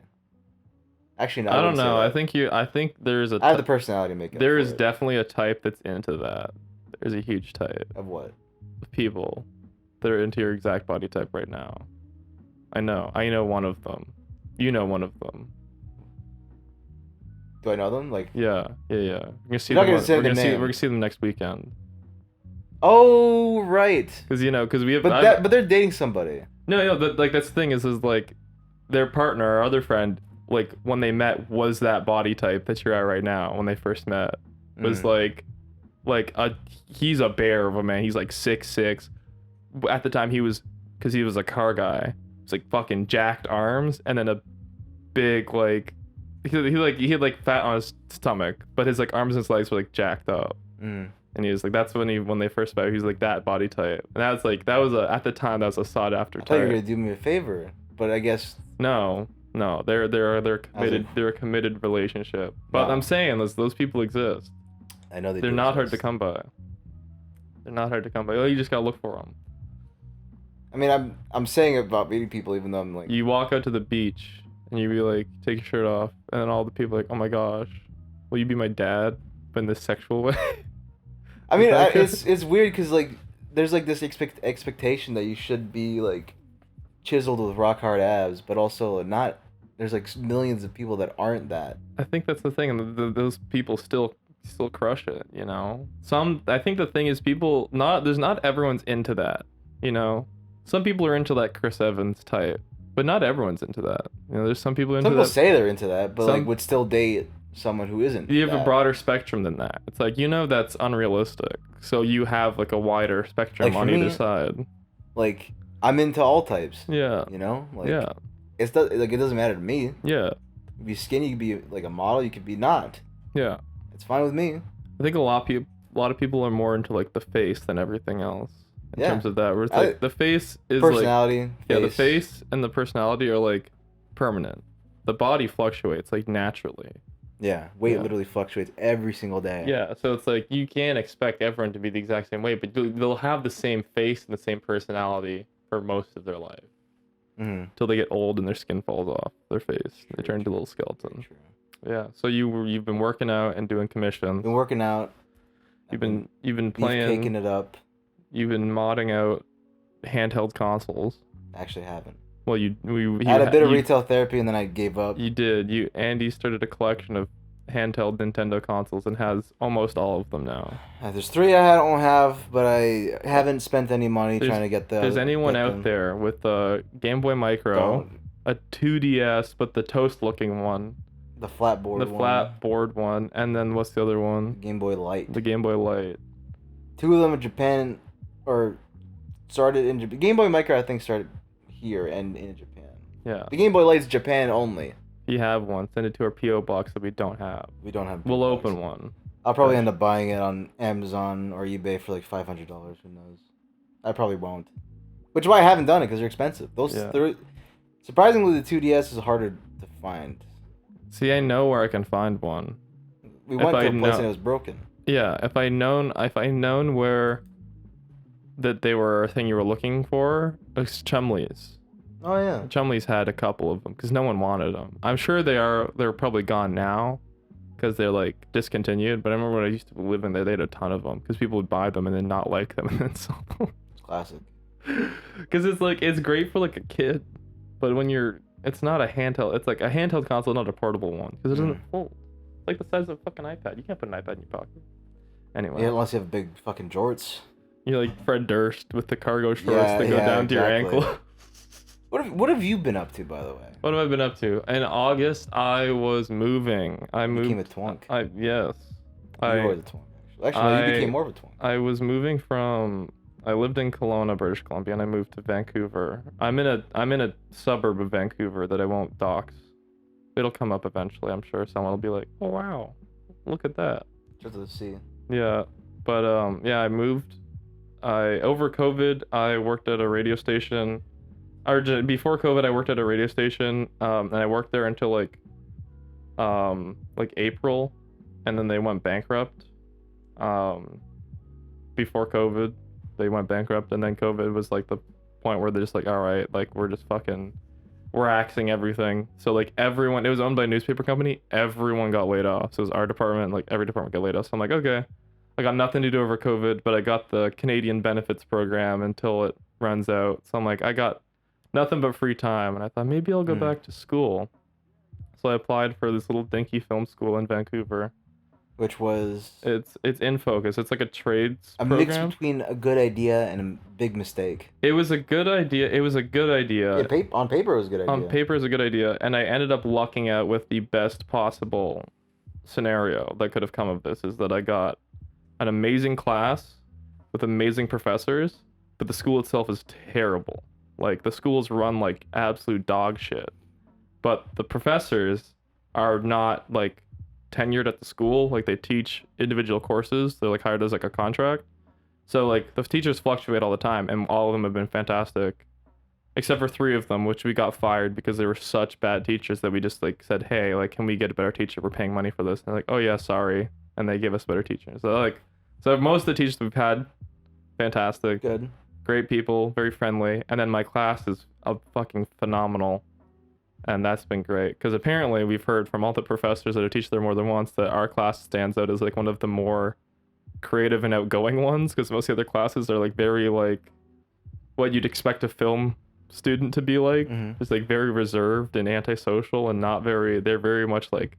Actually, no. I don't know. I think there's a. I have the personality to make it. There is definitely a type that's into that. There's a huge type of what? Of people that are into your exact body type right now. I know one of them. You know one of them. Do I know them? Like yeah. We're gonna see them. We're gonna see them next weekend. Oh right. Because we have. But they're dating somebody. No, like that's the thing is like their partner, our other friend, like when they met was that body type that you're at right now. When they first met, was he's a bear of a man. He's like 6'6". At the time because he was a car guy. It's like fucking jacked arms and then a big like he had like fat on his stomach, but his like arms and his legs were like jacked up. And he was like, that's when they first met, he was like that body type, and at the time that was a sought after type. I thought you were gonna do me a favor, but I guess no, they're committed. They're a committed relationship. But I'm saying those people exist. I know they're not hard to come by. They're not hard to come by. Oh, you just gotta look for them. I mean, I'm saying it about meeting people, even though I'm like. You walk out to the beach and you be like, take your shirt off, and then all the people are like, oh my gosh, will you be my dad, but in this sexual way? I mean, it's weird because like there's like this expectation that you should be like chiseled with rock hard abs, but also not. There's like millions of people that aren't that. I think that's the thing, and those people still crush it. You know, I think the thing is not everyone's into that. You know. Some people are into that Chris Evans type, but not everyone's into that. You know, there's some people into that. Some people say they're into that, but like would still date someone who isn't. You have a broader spectrum than that. It's like, that's unrealistic. So you have like a wider spectrum on either side. Like I'm into all types. Yeah. Like yeah. It doesn't matter to me. Yeah. You could be skinny, you could be like a model, you could be not. Yeah. It's fine with me. I think a lot of people are more into like the face than everything else in terms of that. Where it's like the face is personality. Like, yeah, the face and the personality are like permanent. The body fluctuates like naturally. Yeah, weight literally fluctuates every single day. Yeah, so it's like you can't expect everyone to be the exact same way, but they'll have the same face and the same personality for most of their life. Until they get old and their skin falls off their face. They turn into little skeletons. Yeah, so you've been working out and doing commissions. Been working out. You've been playing. Caking it up. You've been modding out handheld consoles. Actually, haven't. Well, I had a bit of retail therapy and then I gave up. You did. Andy started a collection of handheld Nintendo consoles and has almost all of them now. There's 3 I don't have, but I haven't spent any money trying to get them. There's anyone out there with a Game Boy Micro, a 2DS, but the toast-looking one. The flat board one, and then what's the other one? Game Boy Light. The Game Boy Light. 2 of them in Japan, or started in Japan. Game Boy Micro, I think, started here and in Japan. Yeah. The Game Boy Light's Japan only. If you have one, send it to our P.O. box that we don't have. We don't have. We'll open one. I'll probably end up buying it on Amazon or eBay for like $500. Who knows? I probably won't. Which is why I haven't done it, because they're expensive. Surprisingly, the 2DS is harder to find. See, I know where I can find one. We went to a place and it was broken. Yeah, if I known where that they were a thing you were looking for, it's Chumley's. Oh yeah. Chumley's had a couple of them because no one wanted them. I'm sure they're probably gone now because they're like discontinued. But I remember when I used to live in there, they had a ton of them because people would buy them and then not like them and then sell them. Classic. Because it's great for like a kid, but when it's not a handheld. It's like a handheld console, not a portable one, because it doesn't fold. It's like the size of a fucking iPad. You can't put an iPad in your pocket. Anyway. Yeah, unless you have big fucking jorts. You're like Fred Durst with the cargo shorts that go down to your ankle. What have you been up to, by the way? What have I been up to? In August, I was moving. I moved. You became a TWUNK. Yes. You were the TWUNK, actually. You became more of a TWUNK. I was moving from. I lived in Kelowna, British Columbia, and I moved to Vancouver. I'm in a suburb of Vancouver that I won't dox. It'll come up eventually. I'm sure someone will be like, "Oh wow, look at that." Just to see. Yeah, but I moved. Over COVID, I worked at a radio station. Or before COVID, I worked at a radio station, and I worked there until like April, and then they went bankrupt. Before COVID, they went bankrupt, and then COVID was like the point where they're just like, all right, like we're just fucking, we're axing everything. So like everyone, it was owned by a newspaper company. Everyone got laid off. So it was our department, like every department got laid off. So I'm like, okay, I got nothing to do over COVID, but I got the Canadian benefits program until it runs out. So I'm like, I got nothing but free time, and I thought maybe I'll go back to school. So I applied for this little dinky film school in Vancouver. Which was... It's in focus. It's like a trades program. A mix between a good idea and a big mistake. It was a good idea. Yeah, on paper it was a good idea. On paper it was a good idea, and I ended up lucking out with the best possible scenario that could have come of this, is that I got an amazing class with amazing professors, but the school itself is terrible. Like, the school's run like absolute dog shit. But the professors are not, like, tenured at the school. Like, they teach individual courses. They're, like, hired as, like, a contract. So, like, the teachers fluctuate all the time, and all of them have been fantastic. Except for 3 of them, which we got fired because they were such bad teachers that we just, like, said, hey, like, can we get a better teacher? We're paying money for this. And they're like, oh, yeah, sorry. And they give us better teachers. So most of the teachers we've had, fantastic. Good. Great people, very friendly. And then my class is fucking phenomenal. And that's been great. Because apparently we've heard from all the professors that have teached there more than once that our class stands out as like one of the more creative and outgoing ones. Because most of the other classes are like very like what you'd expect a film student to be like. Mm-hmm. Just like very reserved and antisocial and not very, they're very much like,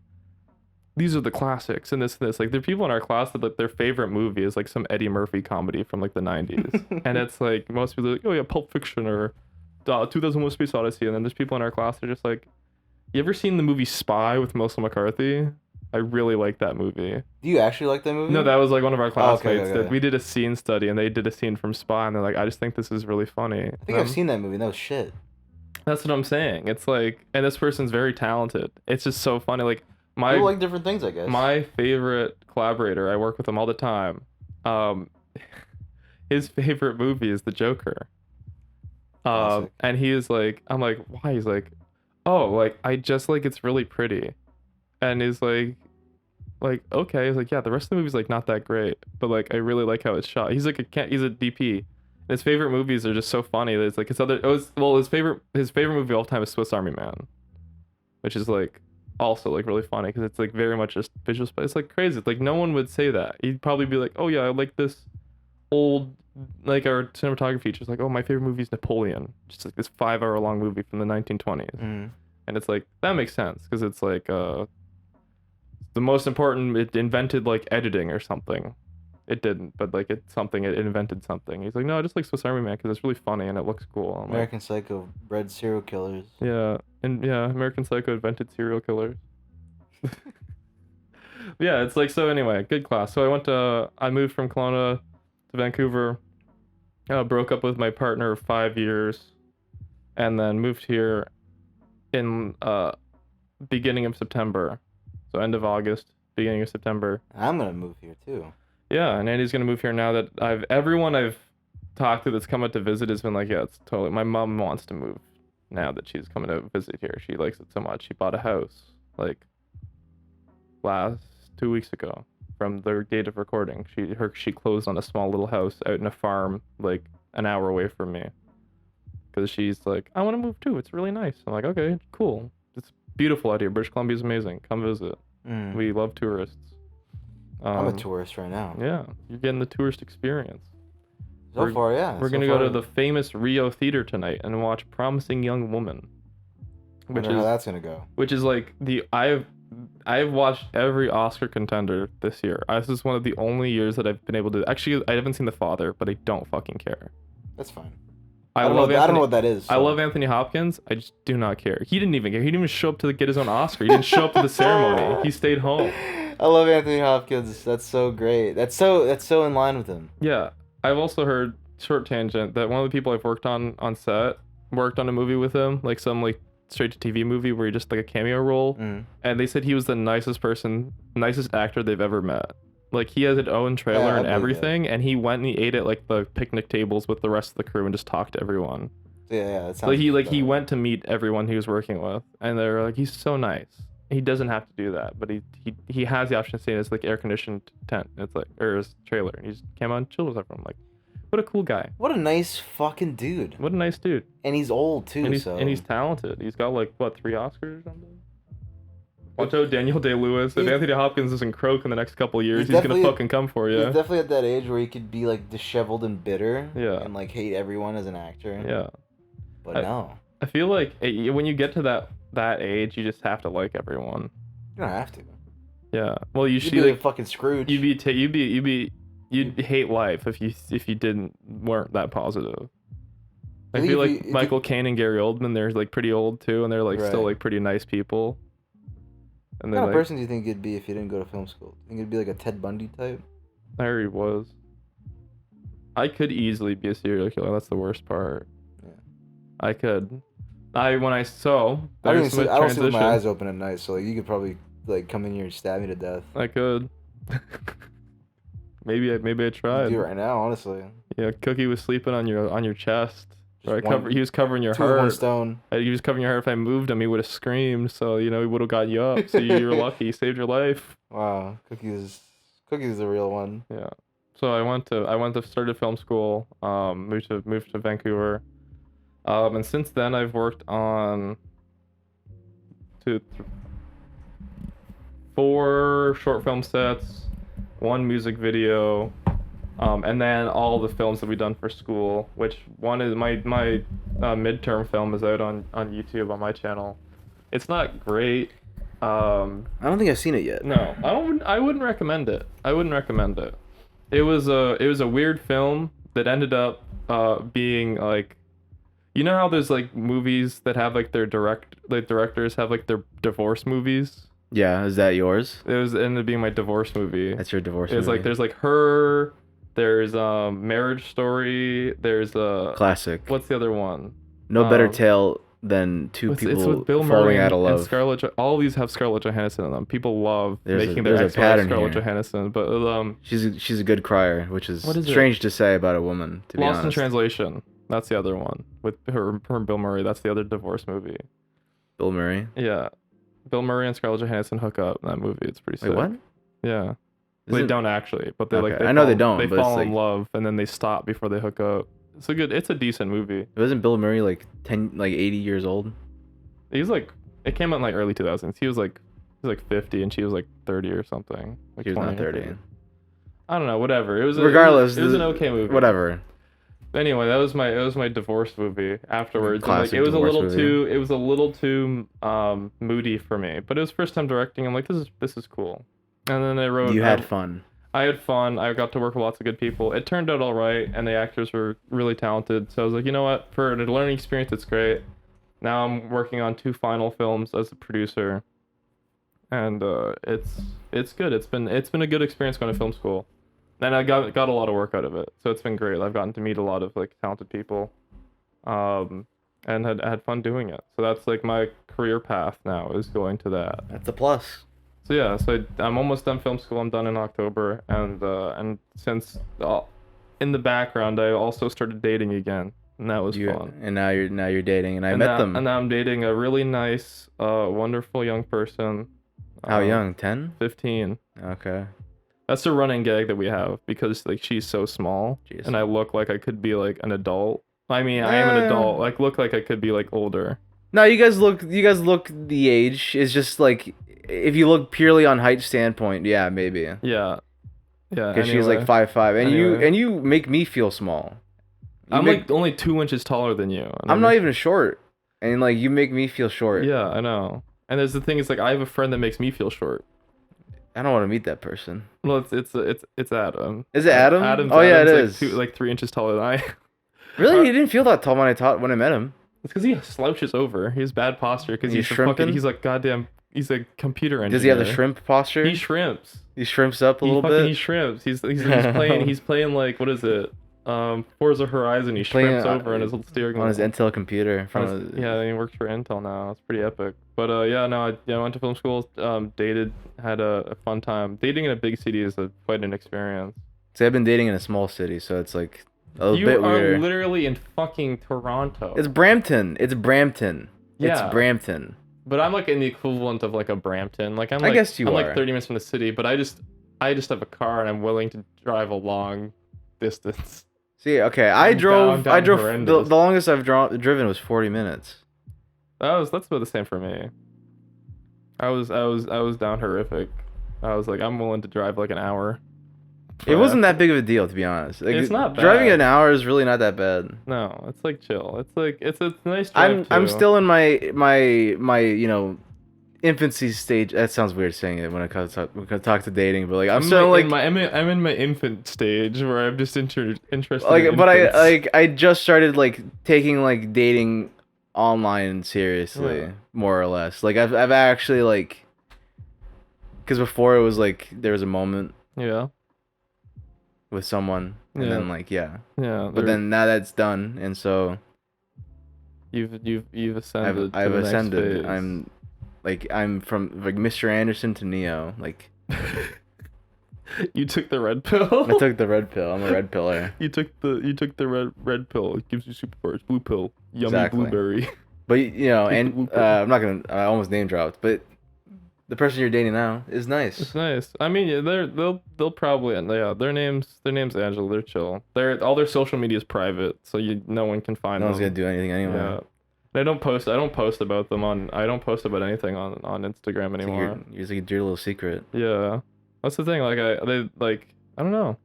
these are the classics and this and this. Like, there are people in our class that like their favorite movie is like some Eddie Murphy comedy from like the 90s. And it's like, most people are like, oh yeah, Pulp Fiction or 2001 Space Odyssey. And then there's people in our class that are just like, you ever seen the movie Spy with Melissa McCarthy? I really like that movie. Do you actually like that movie? No, that was like one of our classmates. Okay. We did a scene study and they did a scene from Spy and they're like, I just think this is really funny. I think I've seen that movie. That was shit. That's what I'm saying. It's like, and this person's very talented. It's just so funny. Like, People like different things, I guess. My favorite collaborator, I work with him all the time. His favorite movie is The Joker. And he is like, I'm like, why? He's like, oh, like I just like it's really pretty, and he's like, okay. He's like, yeah, the rest of the movie's like not that great, but like I really like how it's shot. He's like he's a DP. And his favorite movies are just so funny that it's like his favorite movie of all time is Swiss Army Man, which is like also like really funny because it's like very much just visual, but it's like crazy. It's like no one would say that. He'd probably be like, oh yeah, I like this old, like our cinematography features, like, oh, my favorite movie is Napoleon, just like this 5-hour long movie from the 1920s. And it's like that makes sense because it's like the most important, it invented like editing or something. It didn't, but like it's something, it invented something. He's like, no, I just like Swiss Army Man because it's really funny and it looks cool. I'm American Psycho bred serial killers. Yeah, and yeah, American Psycho invented serial killers. Yeah, it's like, so anyway, good class. So I moved from Kelowna to Vancouver, broke up with my partner of 5 years, and then moved here in beginning of September. So end of August, beginning of September. I'm gonna move here too. Yeah, and Andy's gonna move here now that everyone I've talked to that's come out to visit has been like, yeah, it's totally, my mom wants to move now that she's coming to visit here. She likes it so much. She bought a house like last 2 weeks ago from the date of recording. She closed on a small little house out in a farm like an hour away from me because she's like, I want to move too, it's really nice. I'm like, okay, cool, it's beautiful out here. British Columbia is amazing, come visit. We love tourists. I'm a tourist right now. Yeah, you're getting the tourist experience. So far, yeah. We're gonna go to the famous Rio Theater tonight and watch Promising Young Woman. I wonder how that's gonna go. Which is like I've watched every Oscar contender this year. This is one of the only years that I've been able to. Actually, I haven't seen The Father, but I don't fucking care. That's fine. I don't know what that is. So. I love Anthony Hopkins. I just do not care. He didn't even care. He didn't even show up to get his own Oscar. He didn't show up to the ceremony. He stayed home. I love Anthony Hopkins. That's so great. That's so in line with him. Yeah. I've also heard, short tangent, that one of the people I've worked on set worked on a movie with him, like some like straight to TV movie where he just like a cameo role, and they said he was the nicest actor they've ever met. Like he has his own trailer and everything, and he went and he ate at like the picnic tables with the rest of the crew and just talked to everyone. Yeah. He went to meet everyone he was working with, and they're like, he's so nice. He doesn't have to do that, but he has the option of staying in his like air conditioned tent. It's like, or his trailer, and he just came out and chilled with everyone. Like, what a cool guy. What a nice fucking dude. What a nice dude. And he's old too. And he's talented. He's got like what, 3 Oscars or something. Watch out, Daniel Day-Lewis. If Anthony Hopkins doesn't croak in the next couple of years, he's gonna fucking come for you. He's definitely at that age where he could be like disheveled and bitter. Yeah. And like hate everyone as an actor. Yeah. But no. I feel like when you get to that age, you just have to like everyone. You don't have to. Yeah. Well, you'd be like fucking Scrooge. You'd hate life if you weren't that positive. I feel like Michael Caine and Gary Oldman, they're like pretty old too, and they're like still like pretty nice people. And what kind of person do you think you'd be if you didn't go to film school? Do you think you'd be like a Ted Bundy type? I already was. I could easily be a serial killer. That's the worst part. Yeah. I could. I don't sleep with my eyes open at night, so like you could probably like come in here and stab me to death. I could. Maybe I tried. You do it right now, honestly. Yeah, Cookie was sleeping on your chest. He was covering your heart. 1 stone. He was covering your heart. If I moved him, he would have screamed. So he would have got you up. So you were lucky. He saved your life. Wow, Cookie's the real one. Yeah. So I went to start film school. Moved to Vancouver. And since then I've worked on 4 short film sets, 1 music video. And then all the films that we've done for school, which one is my midterm film is out on YouTube on my channel. It's not great. I don't think I've seen it yet. No, I wouldn't recommend it. It was a weird film that ended up being like, you know how there's like movies that have like directors have like their divorce movies. Yeah, is that yours? It ended up being my divorce movie. That's your divorce movie. It's like there's like Her. There's Marriage Story. There's a classic. What's the other one? No Better Tale than two It's people with Bill falling Murray out of and love. Scarlett. All these have Scarlett Johansson in them. People love There's making a their ex-wife pattern Scarlett here. Johansson, but She's a good crier, which is What is it? strange to say about a woman. To be Lost in honest, Translation. That's the other one with her and Bill Murray. That's the other divorce movie. Bill Murray. Yeah, Bill Murray and Scarlett Johansson hook up in that movie. It's pretty sick. Wait, what? Yeah. Is They it- don't actually, but they Okay. like. They I know fall, they don't, They but it's fall in like- love and then they stop before they hook up. It's a decent movie. Wasn't Bill Murray like 80 years old? He's like, it came out in like early 2000s. He was like 50 and she was like 30 or something. Like He was 20 not or 30. I don't know. Whatever. Regardless, it was an okay movie. Whatever. Anyway, that was my divorce movie afterwards. And, like, Classic it was a divorce little movie. too it was a little too moody for me. But it was first time directing. I'm like, this is cool. And then I wrote. You had fun. I had fun. I got to work with lots of good people. It turned out all right, and the actors were really talented. So I was like, you know what? For a learning experience, it's great. Now I'm working on 2 final films as a producer, and it's good. It's been a good experience going to film school, and I got a lot of work out of it. So it's been great. I've gotten to meet a lot of like talented people, and had fun doing it. So that's like my career path now is going to that. That's a plus. So yeah, I'm almost done film school. I'm done in October, and since in the background, I also started dating again, and that was fun. And now you're dating, and I met them. And now I'm dating a really nice, wonderful young person. How young? 10? 15. Okay. That's a running gag that we have because like she's so small, Jeez. and I look like I could be like an adult. I mean, I am an adult. Like look like I could be like older. No, you guys look the age. It's just like if you look purely on height standpoint, yeah, maybe. Yeah. Yeah. Because she's like 5'5", and you make me feel small. I'm like only 2 inches taller than you. I'm not even short, and like you make me feel short. Yeah, I know. And there's the thing is like I have a friend that makes me feel short. I don't want to meet that person. Well, it's Adam. Is it Adam? Adam's Oh yeah, it Adam's is. like 3 inches taller than I. Really, he didn't feel that tall when I met him. It's because he slouches over. He has bad posture because He's he's shrimping? he's like goddamn. He's a computer engineer. Does he have the shrimp posture? He shrimps. He shrimps up a little He bit. shrimps. He's playing like what is it? Forza Horizon. He Playing, shrimps over in his little steering wheel. on his Intel computer in front of Yeah, he works for Intel now. It's pretty epic. But I went to film school, dated, had a fun time. Dating in a big city is quite an experience. See, I've been dating in a small city, so it's like a You bit are weirder. literally in fucking Toronto. It's Brampton. It's Brampton. Yeah. It's Brampton. But I'm like in the equivalent of like a Brampton. Like I'm I like, guess you I'm are. like 30 minutes from the city, but I just have a car and I'm willing to drive a long distance. See, okay, I'm down the horrendous. longest I've driven was 40 minutes. That's about the same for me. I was down horrific. I was like, I'm willing to drive like an hour. It wasn't that big of a deal, to be honest. Like, It's not driving bad. an hour is really not that bad. No, it's like chill. It's like it's a nice drive. I'm too. still in my infancy stage. That sounds weird saying it when I talk to dating, but like I'm still like I'm in my infant stage where I'm just interested. like, in but infants. I just started like taking like dating online seriously, Yeah. more or less. Like I've actually like, because before it was like there was a moment Yeah. with someone, and Yeah. then like yeah, Yeah. but then now that's done, and so you've ascended. I've to the next ascended. phase. I'm from like Mr. Anderson to Neo. Like You took the red pill. I took the red pill. I'm a red pillar. You took the red pill. It gives you superpowers. Blue pill. Yummy Exactly. blueberry. But you know, Take the and blue pill. I'm not gonna. I almost name dropped, but the person you're dating now is nice. It's nice. I mean, yeah, they'll probably their name's Angela. They're chill. All their social media is private, so no one can find No them. one's gonna do anything anyway. Yeah. I don't post about them on. I don't post about anything on Instagram It's anymore. like it's like a dirty little secret. Yeah, that's the thing. Like I don't know.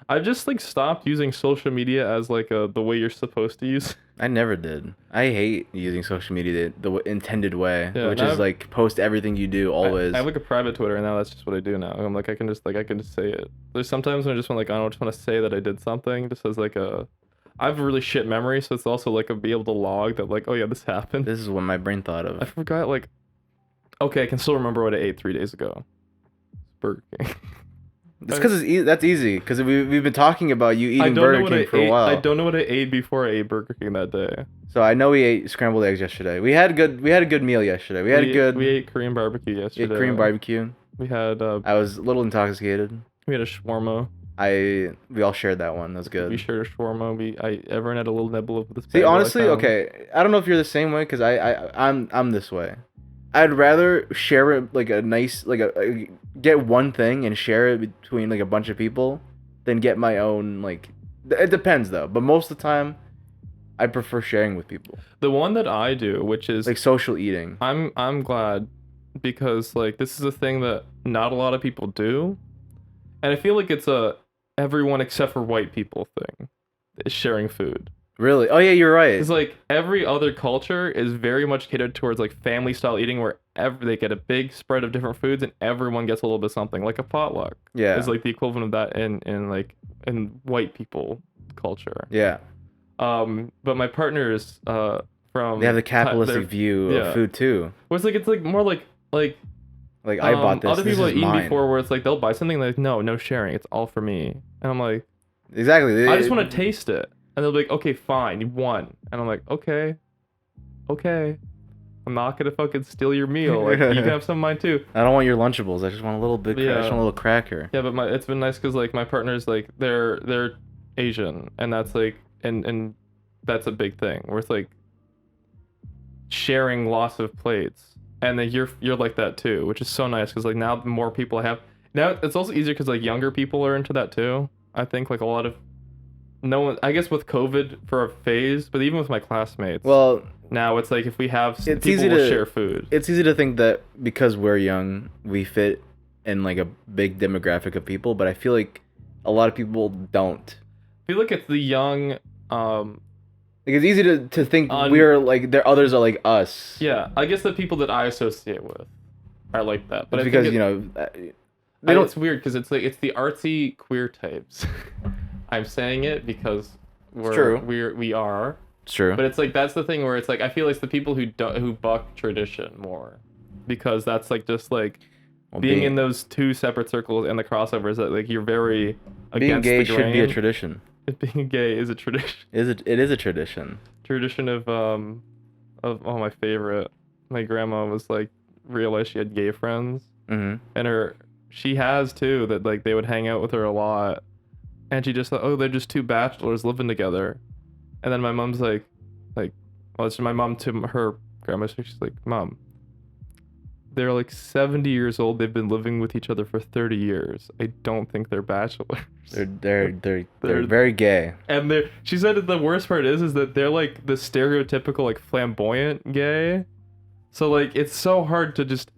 I just like stopped using social media as like the way you're supposed to use. I never did. I hate using social media the intended way, Yeah, which now is I've- like post everything you do always. I have like a private Twitter, and now that's just what I do now. I'm like I can just say it. There's sometimes when I just want I don't just want to say that I did something, just as like I have a really shit memory, so it's also like be able to log that like, oh yeah, this happened. This is what my brain thought I of. forgot okay, I can still remember what I ate 3 days ago. Burger King. It's because that's easy. Because we've been talking about you eating Burger King for a while. I don't know what I ate before I ate Burger King that day. So I know we ate scrambled eggs yesterday. We had a good meal yesterday. We ate Korean barbecue yesterday. We ate Korean barbecue. We had. I was a little intoxicated. We had a shawarma. We all shared that one. That was good. We shared a shawarma. Everyone had a little nibble of this. See, honestly, okay. I don't know if you're the same way because I'm this way. I'd rather share it like a nice get one thing and share it between like a bunch of people than get my own like. It depends though, but most of the time, I prefer sharing with people. The one that I do, which is like social eating. I'm glad because like this is a thing that not a lot of people do, and I feel like it's a everyone except for white people thing, is sharing food. Really? Oh yeah, you're right. It's like every other culture is very much catered towards like family style eating where they get a big spread of different foods and everyone gets a little bit of something, like a potluck. Yeah. It's like the equivalent of that in white people culture. Yeah. But my partners from they have the capitalistic view of food too. Where it's like more like I bought this. Other people have eaten before where it's like they'll buy something like no sharing, it's all for me. And I'm like, exactly. I just want to taste it. And they'll be like, okay, fine, you won. And I'm like, okay. I'm not gonna fucking steal your meal. Like, you can have some of mine too. I don't want your Lunchables. I just want a little bit. I just want a little cracker. Yeah, but it's been nice because like my partner's like they're Asian, and that's like and that's a big thing where it's like sharing lots of plates, and then you're like that too, which is so nice because like now the more people have now, it's also easier because like younger people are into that too. I think like a lot of no one, I guess with COVID for a phase, but even with my classmates. Well, now it's like if we have it's people will share food. It's easy to think that because we're young, we fit in like a big demographic of people, but I feel like a lot of people don't. I feel like it's the young. Like it's easy to think we're like others are like us. Yeah, I guess the people that I associate with are like that. But it's because it's weird because it's like it's the artsy queer types. I'm saying it because we are. It's true. But it's like that's the thing where it's like I feel like it's the people who buck tradition more, because that's like just like being in those two separate circles and the crossovers that like you're very against being gay the grain. should be a tradition. Being gay is a tradition. It is a tradition. Tradition of my favorite. My grandma was like realized she had gay friends, and she has too that like they would hang out with her a lot. And she just thought, oh, they're just two bachelors living together. And then my mom's like, well, it's my mom to her grandma. So she's like, Mom, they're like 70 years old. They've been living with each other for 30 years. I don't think they're bachelors. They're very gay. And she said that the worst part is that they're like the stereotypical like flamboyant gay. So like it's so hard to just.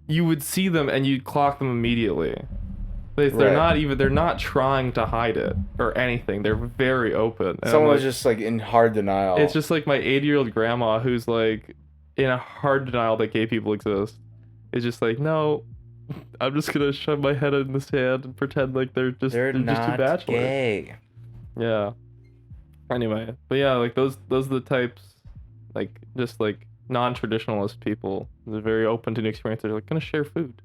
You would see them and you'd clock them immediately. They're not trying to hide it or anything. They're very open. And someone was just like in hard denial. It's just like my 80-year-old grandma who's like in a hard denial that gay people exist. It's just like, no, I'm just gonna shove my head in the sand and pretend like they're just two bachelors. Gay. Yeah. Anyway, but yeah, like those are the types, like just like non-traditionalist people. They're very open to new experiences. They're like gonna share food.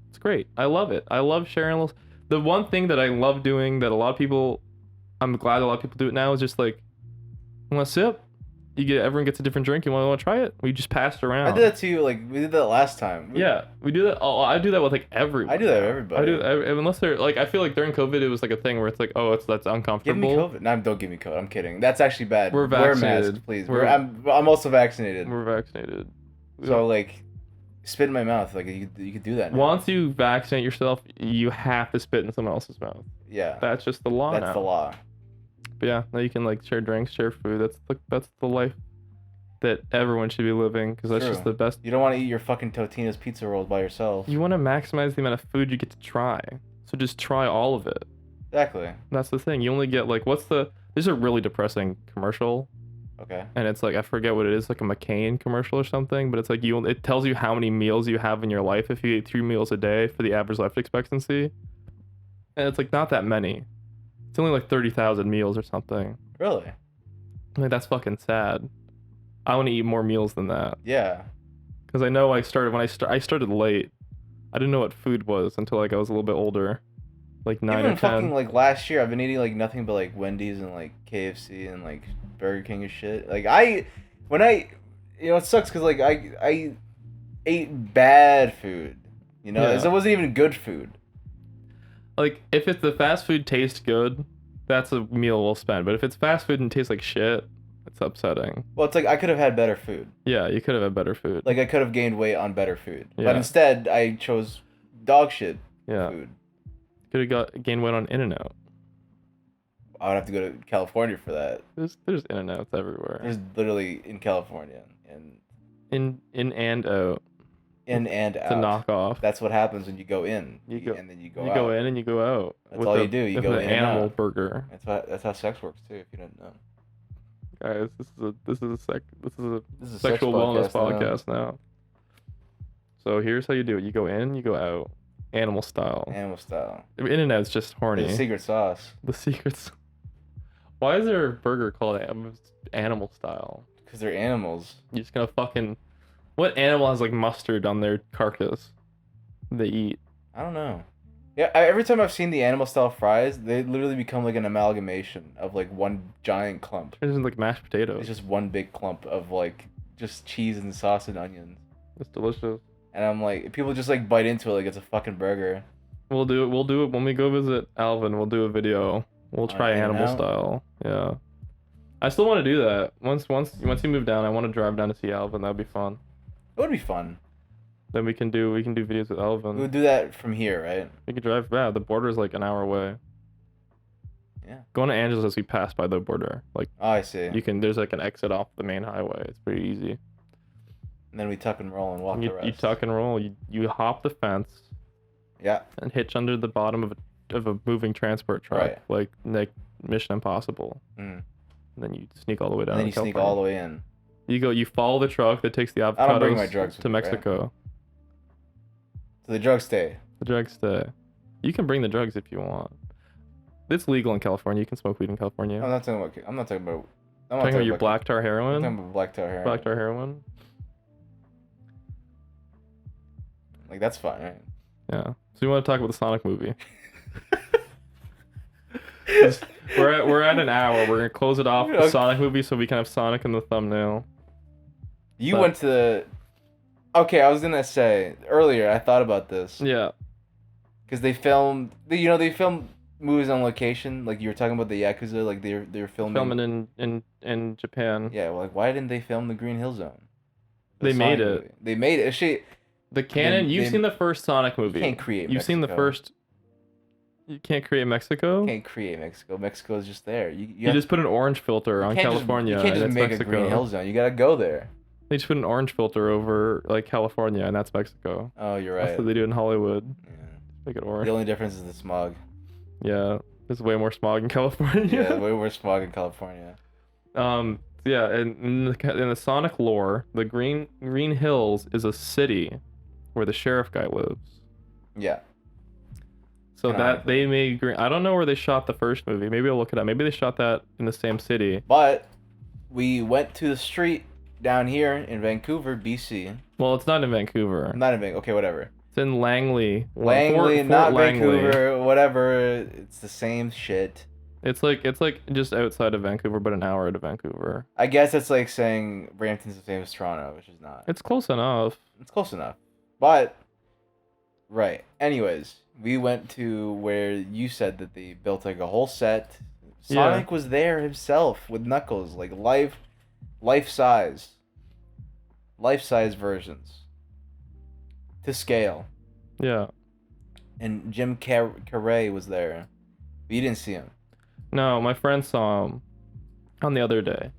It's great. I love it. I love sharing. The one thing that I love doing that I'm glad a lot of people do it now is just like, you want a sip? Everyone gets a different drink. You want to try it? We just pass it around. I did that too. Like we did that last time. Yeah, we do that. Oh, I do that with like everyone. I do that with everybody. I do unless they're like. I feel like during COVID it was like a thing where it's like, oh, that's uncomfortable. Give me COVID. No, don't give me COVID. I'm kidding. That's actually bad. We're vaccinated. Wear a mask, please. I'm also vaccinated. We're vaccinated. So like, spit in my mouth. Like you could do that now. Once you vaccinate yourself, you have to spit in someone else's mouth. Yeah. That's just the law now. That's the law. But yeah, now you can like share drinks, share food. That's the life that everyone should be living, because that's just the best. You don't want to eat your fucking Totino's pizza rolls by yourself. You want to maximize the amount of food you get to try. So just try all of it. Exactly. That's the thing. You only get like there's a really depressing commercial. Okay. And it's like I forget what it is, like a McCain commercial or something, but it's like it tells you how many meals you have in your life if you eat 3 meals a day for the average life expectancy. And it's like not that many. It's only like 30,000 meals or something. Really? Like that's fucking sad. I want to eat more meals than that. Yeah. Because I know I started late. I didn't know what food was until like I was a little bit older, like 9 Even or 10. fucking like last year, I've been eating like nothing but like Wendy's and like KFC and like Burger King and shit. Like when I, it sucks because like I ate bad food. Yeah. It wasn't even good food. Like if it's the fast food tastes good, that's a meal well spent. But if it's fast food and tastes like shit, it's upsetting. Well, it's like I could have had better food. Yeah, you could have had better food. Like I could have gained weight on better food, Yeah. but instead I chose dog shit food. Could have gained weight on In-N-Out. I would have to go to California for that. There's In-N-Outs everywhere. There's literally in California and in and out. In and out. To knock off. That's what happens when you go in. And then you go out. You go in and you go out. That's all you do. You go in and animal out. burger. That's how sex works too. If you didn't know. Guys, this is a a sexual wellness podcast podcast now. So here's how you do it. You go in, you go out. Animal style. Animal style. In-N-Out's just horny. The secret sauce. The secrets. Why is there a burger called animal style? Because they're animals. You're just gonna fucking... What animal has like mustard on their carcass they eat? I don't know. Yeah, every time I've seen the animal style fries, they literally become like an amalgamation of like one giant clump. It's like mashed potatoes. It's just one big clump of like just cheese and sauce and onions. It's delicious. And I'm like, people just like bite into it like it's a fucking burger. We'll do it when we go visit Alvin. We'll do a video. We'll try animal style. Yeah. I still want to do that. Once you move down, I want to drive down to see Alvin. That'd be fun. It would be fun. Then we can do videos with Alvin. We would do that from here, right? We could drive. Yeah, the border is like an hour away. Yeah. Going to Angeles as we pass by the border. Like. Oh, I see. There's like an exit off the main highway. It's pretty easy. And then we tuck and roll and walk the rest. You tuck and roll. You hop the fence. Yeah. And hitch under the bottom of a moving transport truck, like Mission Impossible. Mm. And then you sneak all the way down. And then you sneak all the way in. You follow the truck that takes the avocados I don't bring my drugs to Mexico. Right? So the drugs stay. The drugs stay. You can bring the drugs if you want. It's legal in California. You can smoke weed in California. I'm not talking about your black tar heroin. I'm talking about black tar heroin. Black tar heroin. Like that's fine, right? Yeah. So you want to talk about the Sonic movie? we're at an hour. We're gonna close it off with the Sonic movie so we can have Sonic in the thumbnail. You went to the... Okay, I was gonna say earlier. I thought about this. Yeah. Because they filmed, they filmed movies on location. Like you were talking about the Yakuza. Like they're filming in Japan. Yeah. Well, like why didn't they film the Green Hill Zone? They made it. They made it. The canon. You've seen the first Sonic movie. You can't create. You've seen the first. You can't create Mexico. You can't create Mexico. Mexico is just there. You just put an orange filter on California. You can't just make Mexico. a Green Hill Zone. You gotta go there. They just put an orange filter over like California, and that's Mexico. Oh, you're right. That's what they do in Hollywood. Yeah. Make it orange. The only difference is the smog. Yeah, there's way more smog in California. Yeah, way more smog in California. Yeah, in the Sonic lore, the Green Hills is a city where the sheriff guy lives. Yeah. So that they made Green. I don't know where they shot the first movie. Maybe I'll look it up. Maybe they shot that in the same city. But we went to the street down here in Vancouver, BC. Well, it's not in Vancouver. Not in Vancouver. Okay, whatever. It's in Langley. Langley, Fort not Langley. Vancouver. Whatever. It's the same shit. It's like just outside of Vancouver, but an hour out of Vancouver. I guess it's like saying Brampton's the same as Toronto, which is not. It's close enough. It's close enough. But, right. Anyways, we went to where you said that they built like a whole set. Sonic was there himself with Knuckles, like life size versions to scale. Yeah. And Jim Carrey was there. But you didn't see him. No, my friend saw him on the other day.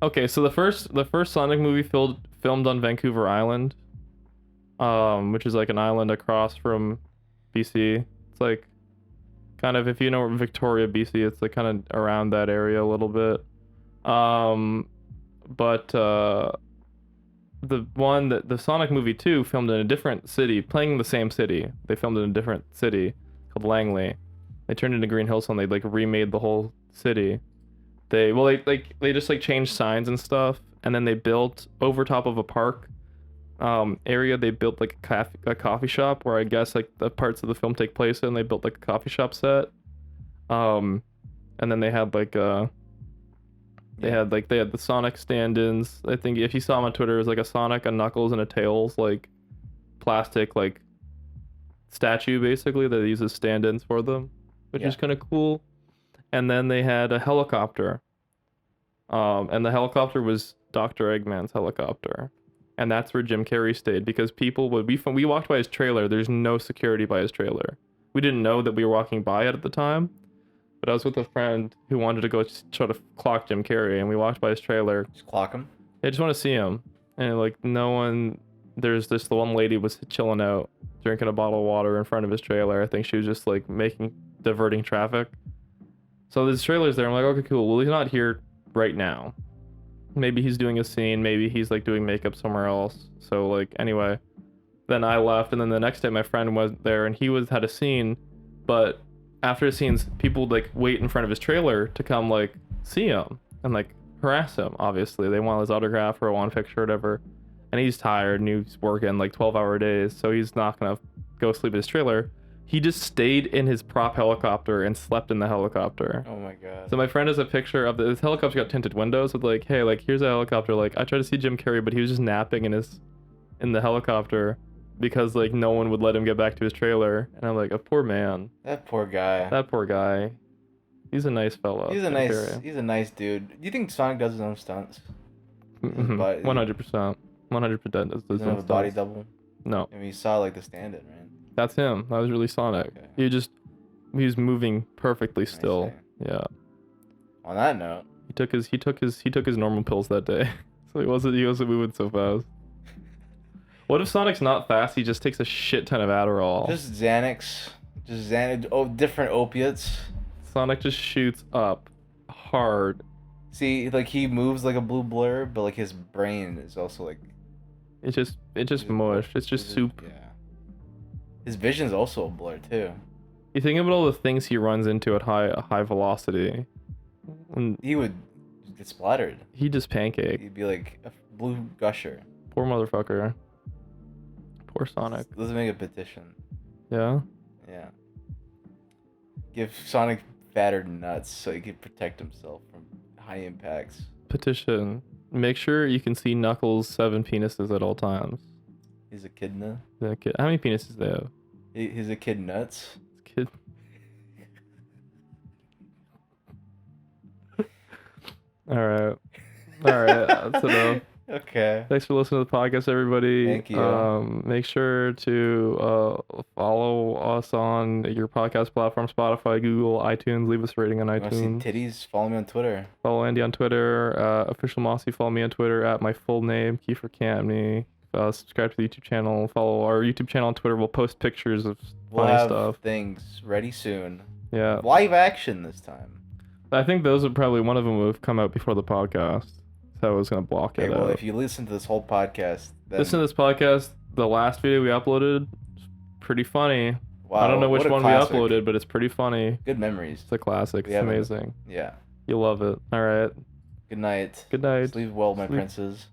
Okay, so the first Sonic movie filmed on Vancouver Island, which is like an island across from BC. It's like kind of, if you know Victoria, BC, it's like kind of around that area a little bit. But the Sonic movie 2 filmed in a different city, playing the same city. They filmed in a different city called Langley. They turned it into Green Hill Zone. They like remade the whole city. They just like changed signs and stuff, and then they built over top of a park area, they built like a coffee shop where I guess like the parts of the film take place in. They built like a coffee shop set. And then they had like they had the Sonic stand-ins. I think if you saw them on Twitter, it was like a Sonic, a Knuckles, and a Tails like plastic like statue basically that uses stand-ins for them, which is kind of cool. And then they had a helicopter. And the helicopter was Dr. Eggman's helicopter. And that's where Jim Carrey stayed because people would we walked by his trailer. There's no security by his trailer. We didn't know that we were walking by it at the time. But I was with a friend who wanted to go try to clock Jim Carrey, and we walked by his trailer. Just clock him? I just want to see him. And like no one, there's this the one lady was chilling out, drinking a bottle of water in front of his trailer. I think she was just like diverting traffic. So this trailer's there. I'm like, okay, cool. Well, he's not here right now. Maybe he's doing a scene. Maybe he's like doing makeup somewhere else. So like anyway, then I left, and then the next day my friend was there, and he had a scene, but after the scenes, people would like wait in front of his trailer to come like see him and like harass him. Obviously, they want his autograph or want a picture or whatever. And he's tired and he's working like 12-hour days, so he's not gonna go sleep in his trailer. He just stayed in his prop helicopter and slept in the helicopter. Oh my god. So my friend has a picture of this helicopter got tinted windows with like, hey, like here's a helicopter. Like I tried to see Jim Carrey, but he was just napping in the helicopter. Because like no one would let him get back to his trailer, and I'm like, a poor man. That poor guy. That poor guy. He's a nice fellow. He's a nice dude. Do you think Sonic does his own stunts? 100%. 100% does his own stunts. Body double? No. I mean, you saw like the stand-in, right? That's him. That was really Sonic. Okay. He was moving perfectly still. Yeah. On that note, he took his normal pills that day, so he wasn't moving so fast. What if Sonic's not fast? He just takes a shit ton of Adderall. Just Xanax. Oh, different opiates. Sonic just shoots up hard. See, like he moves like a blue blur, but like his brain is also like. It's just mush. It's just soup. Yeah. His vision's also a blur too. You think about all the things he runs into at high velocity. And he would get splattered. He'd just pancake. He'd be like a blue gusher. Poor motherfucker. Poor Sonic. Let's make a petition. Yeah? Yeah. Give Sonic fatter nuts so he can protect himself from high impacts. Petition. Make sure you can see Knuckles' 7 penises at all times. He's a kid now? How many penises do they have? He's a kid nuts? Kid. Alright. That's enough. Okay. Thanks for listening to the podcast, everybody. Thank you. Make sure to follow us on your podcast platform, Spotify, Google, iTunes. Leave us a rating on iTunes. Want to see titties? Follow me on Twitter. Follow Andy on Twitter. Official Mossy. Follow me on Twitter at my full name, Kiefer Campney. Subscribe to the YouTube channel. Follow our YouTube channel on Twitter. We'll post pictures of funny stuff. Things ready soon. Yeah. Live action this time. I think those would probably one of them would have come out before the podcast. So I was gonna block it. Well, if you listen to this whole podcast, then... listen to this podcast. The last video we uploaded, pretty funny. Wow, I don't know which one classic. we uploaded, but it's pretty funny. Good memories. It's a classic. It's amazing. Yeah. You'll love it. All right. Good night. Good night. Sleep well, my princes.